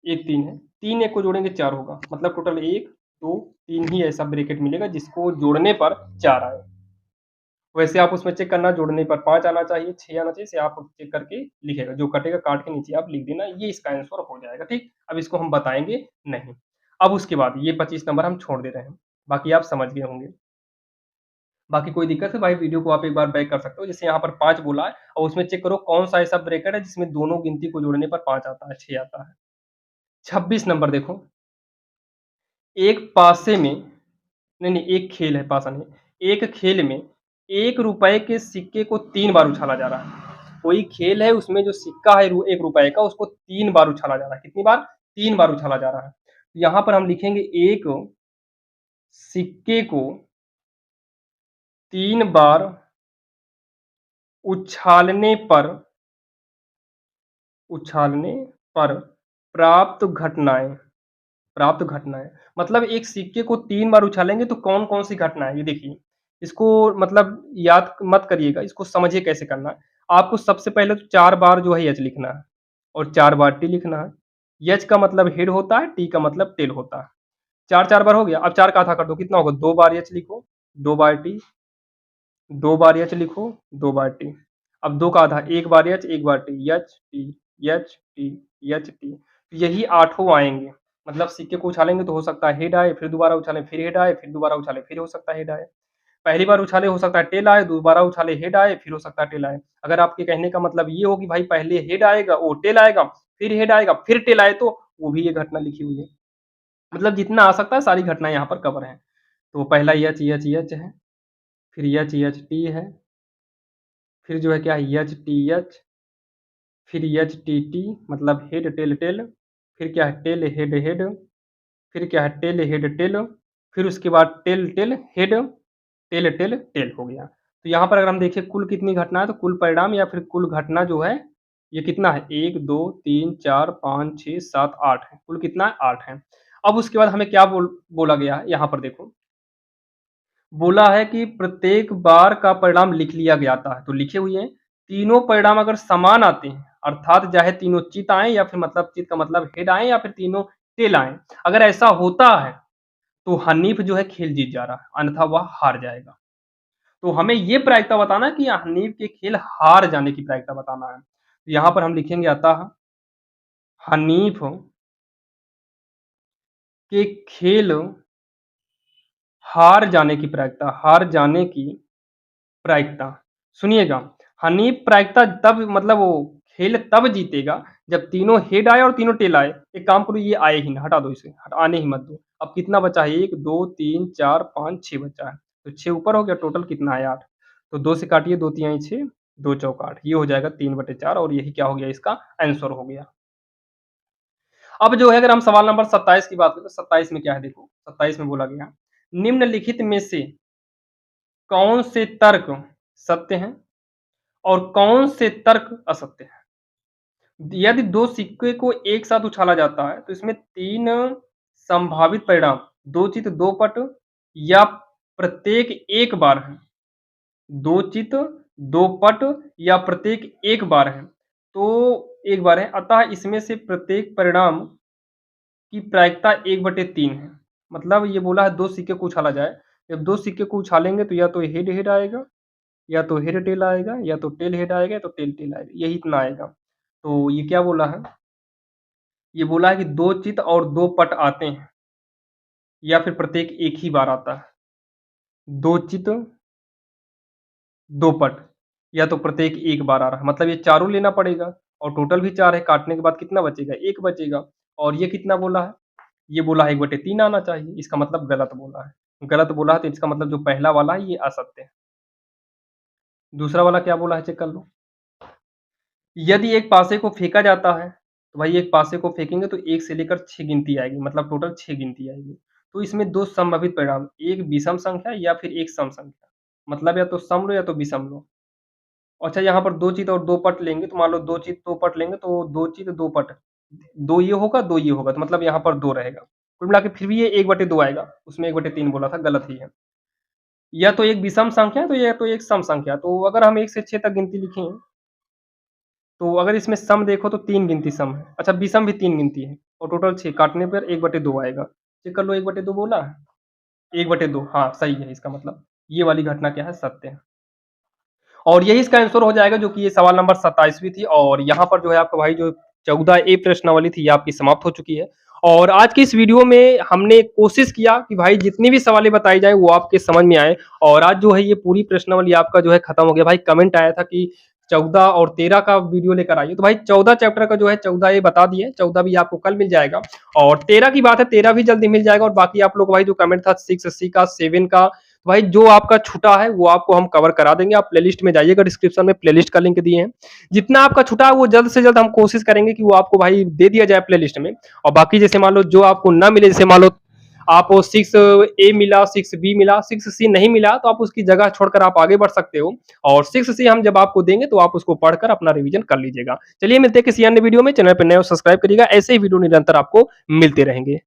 1 3 है, 3 1 को जोड़ेंगे 4 होगा। मतलब टोटल 1 2 3 ही ऐसा ब्रैकेट मिलेगा जिसको जोड़ने पर 4 आए। वैसे आप उसमें चेक करना, जोड़ने पर 5 आना चाहिए, 6 आना चाहिए, इसे आप चेक करके लिखेगा। जो कटेगा काट के नीचे आप लिख देना, ये इसका आंसर हो जाएगा, ठीक? अब इसको हम बताएँगे नहीं। अब उसके बाद ये 25 नंबर हम छोड़ दे रहे हैं, बाकी आप समझ गए होंगे। बाकी कोई दिक्कत है भाई, वीडियो को आप एक बार बैक कर सकते हो। जैसे यहाँ पर 5 बोला है और उसमें चेक करो कौन-सा ऐसा ब्रैकेट है जिसमें दोनों गिनती को जोड़ने पर 5 आता है, 6 आता है। 26 नंबर देखो, एक पासे में नहीं, एक खेल है, पासा नहीं। एक खेल में ₹1 के सिक्के को 3 बार उछाला जा रहा है। कोई खेल है उसमें जो सिक्का है ₹1 का उसको 3 बार उछाला जा रहा है। कितनी बार? 3 बार उछाला जा रहा है। यहाँ पर हम लिखेंगे एक सिक्के को 3 बार उछालने पर उछालने पर प्राप्त घटनाएँ प्राप्त घटनाएँ। मतलब एक सिक्के को 3 बार उछालेंगे तो कौन-कौन सी घटना है? ये देखिए, इसको मतलब याद मत करिएगा, इसको समझिए कैसे करना है। आपको सबसे पहले तो 4 बार जो है एच लिखना है और 4 बार टी लिखना है। एच का मतलब हेड होता है, टी का मतलब टेल होता है। 4-4 बार हो गया, अब 4 का आधा कर दो, कितना होगा? 2 बार एच लिखो, 2 बार टी, 2 बार एच लिखो, 2 बार टी। अब 2 का आधा, 1 बार एच, 1 बार T, H, T, H, T, H, T. यही आठों आएँगे। मतलब सिक्के को उछालेंगे तो हो सकता है हेड आए, फिर दोबारा उछालें, फिर हेड आए, फिर दोबारा उछालें, फिर हो सकता है हेड आए। पहली बार उछाले हो सकता है टेल आए, दोबारा उछाले हेड आए, फिर हो सकता है टेल आए। अगर आपके कहने का मतलब ये हो कि भाई पहले हेड आएगा, वो टेल आएगा, फिर हेड आएगा, फिर टेल आए तो वो भी ये घटना लिखी हुई है। मतलब जितना आ सकता है सारी घटनाएँ यहाँ पर कवर हैं। तो पहला एच, एच, एच है, फिर एच, एच, टी है, फिर जो है क्या है एच, टी, एच, फिर एच, टी, टी मतलब हेड, टेल, टेल, फिर क्या है टेल, हेड, हेड, फिर क्या है टेल, हेड, टेल, फिर उसके बाद tail, tail, head, tail, tail, tail हो गया। तो यहाँ पर अगर हम देखें कुल कितनी घटना है तो कुल परिणाम या फिर कुल घटना जो है ये कितना है 1 2 3 4 5 6 7 8 है। कुल कितना है 8 है। अब उसके बाद हमें क्या बोला गया है यहाँ पर देखो, बोला है कि प्रत्येक बार का परिणाम लिख लिया गया था, तो लिखे हुए हैं। तीनों परिणाम अगर समान आते हैं, अर्थात चाहे तीनों चित आएँ या फिर मतलब चित का मतलब हेड आएँ या फिर तीनों टेल आएँ। अगर ऐसा होता है, तो हनीफ जो है खेल जीत जा रहा है, अन्यथा वह हार जाएगा। तो हमें ये प्रायिकता बताना है कि हनीफ के खेल हार जाने की प्रायिकता बताना है। तो यहाँ पर हम लिखेंगे अतः हनीफ के खेल हार जाने की प्रायिकता, हार जाने की प्रायिकता। सुनिएगा, हानि प्रायिकता तब मतलब वो खेल तब जीतेगा जब तीनों हेड आए और तीनों टेल आए। एक काम करो, ये आए ही ना, हटा दो इसे, आने ही मत दो। अब कितना बचा है? 1, 2, 3, 4, 5, 6 बचा है। तो 6 ऊपर हो गया, टोटल कितना है? 8। तो 2 से काटिए, 2 तियाई 6, 2 चौक 8, ये हो जाएगा 3/4 और यही क्या हो गया? इसका आंसर हो गया। अब जो है अगर हम सवाल नंबर 27 की बात करें तो 27 में क्या है देखो, 27 में बोला गया, निम्नलिखित में से कौन से तर्क सत्य हैं और कौन से तर्क असत्य हैं? यदि 2 सिक्के को एक साथ उछाला जाता है तो इसमें 3 संभावित परिणाम, 2 चित 2 पट या प्रत्येक एक बार है। 2 चित 2 पट या प्रत्येक एक बार है। तो एक बार है, अतः इसमें से प्रत्येक परिणाम की प्रायिकता 1/3 है। मतलब ये बोला है 2 सिक्के को उछाला जाए, जब 2 सिक्के को उछालेंगे तो या तो हेड हेड आएगा, या तो हेड टेल आएगा, या तो टेल हेड आएगा, या तो टेल टेल आएगा, यही इतना आएगा। तो ये क्या बोला है? ये बोला है कि 2 चित और 2 पट आते हैं या फिर प्रत्येक एक ही बार आता है। 2 चित 2 पट या तो प्रत्येक एक बार आ रहा है, मतलब ये चारों लेना पड़ेगा और टोटल भी 4 है, काटने के बाद कितना बचेगा? 1 बचेगा। और ये कितना बोला है? ये बोला है 1/3 आना चाहिए, इसका मतलब गलत बोला है। गलत बोला है तो इसका मतलब जो पहला वाला है ये असत्य है। दूसरा वाला क्या बोला है चेक कर लो। यदि एक पासे को फेंका जाता है, तो भाई एक पासे को फेंकेंगे तो 1 से लेकर 6 गिनती आएगी, मतलब टोटल 6 गिनती आएगी। तो इसमें 2 संभावित परिणाम, एक विषम संख्या या फिर एक सम संख्या, मतलब या तो सम लो या तो विषम लो। अच्छा, यहाँ पर 2 चित और 2 पट लेंगे तो मान लो 2 चित 2 पट लेंगे तो 2 चित 2 पट, 2 ये होगा, 2 ये होगा, तो मतलब यहाँ पर 2 रहेगा। कुल मिला के फिर भी ये 1/2 आएगा, उसमें 1/3 बोला था, गलत ही है। या तो एक विषम संख्या है तो या तो एक सम संख्या है। तो अगर हम 1 से 6 तक गिनती लिखें, तो अगर इसमें सम देखो तो 3 गिनती सम है। अच्छा, विषम भी 3 गिनती है और टोटल 6, काटने पर 1/2 आएगा। चेक कर लो, 1/2 बोला है? 1/2, हाँ, सही है इसका मतलब। ये वाली घटना क्या है? सत्य है। और यही इसका आंसर हो जाएगा, जो कि ये सवाल नंबर 27वीं थी और यहाँ पर जो है आपका भाई जो 14 ए प्रश्नावली थी ये आपकी समाप्त हो चुकी है। और आज की इस वीडियो में हमने कोशिश किया कि भाई जितनी भी सवालें बताई जाए वो आपके समझ में आए और आज जो है ये पूरी प्रश्नावली आपका जो है खत्म हो गया। भाई कमेंट आया था कि 14 और 13 का वीडियो लेकर आइए, तो भाई 14 चैप्टर का जो है 14 ये बता दिए, 14 भी आपको कल मिल जाएगा और 13 की बात है 13 भी जल्दी मिल जाएगा। और बाकी आप लोग भाई जो कमेंट था 6 का 7 का, भाई जो आपका छूटा है वो आपको हम कवर करा देंगे। आप प्लेलिस्ट में जाइएगा, डिस्क्रिप्शन में प्लेलिस्ट का लिंक दिए हैं। जितना आपका छूटा है वो जल्द से जल्द हम कोशिश करेंगे कि वो आपको भाई दे दिया जाए प्लेलिस्ट में। और बाकी जैसे मान लो जो आपको ना मिले, जैसे मान लो आपको 6A मिला, 6B मिला, 6C नहीं मिला, तो आप उसकी जगह छोड़कर आप आगे बढ़ सकते हो और 6C हम जब आपको देंगे तो आप उसको पढ़कर अपना रिवीजन कर लीजिएगा। चलिए मिलते हैं किसी अन्य वीडियो में। चैनल पर नए हो सब्सक्राइब करिएगा, ऐसे ही वीडियो निरंतर आपको मिलते रहेंगे।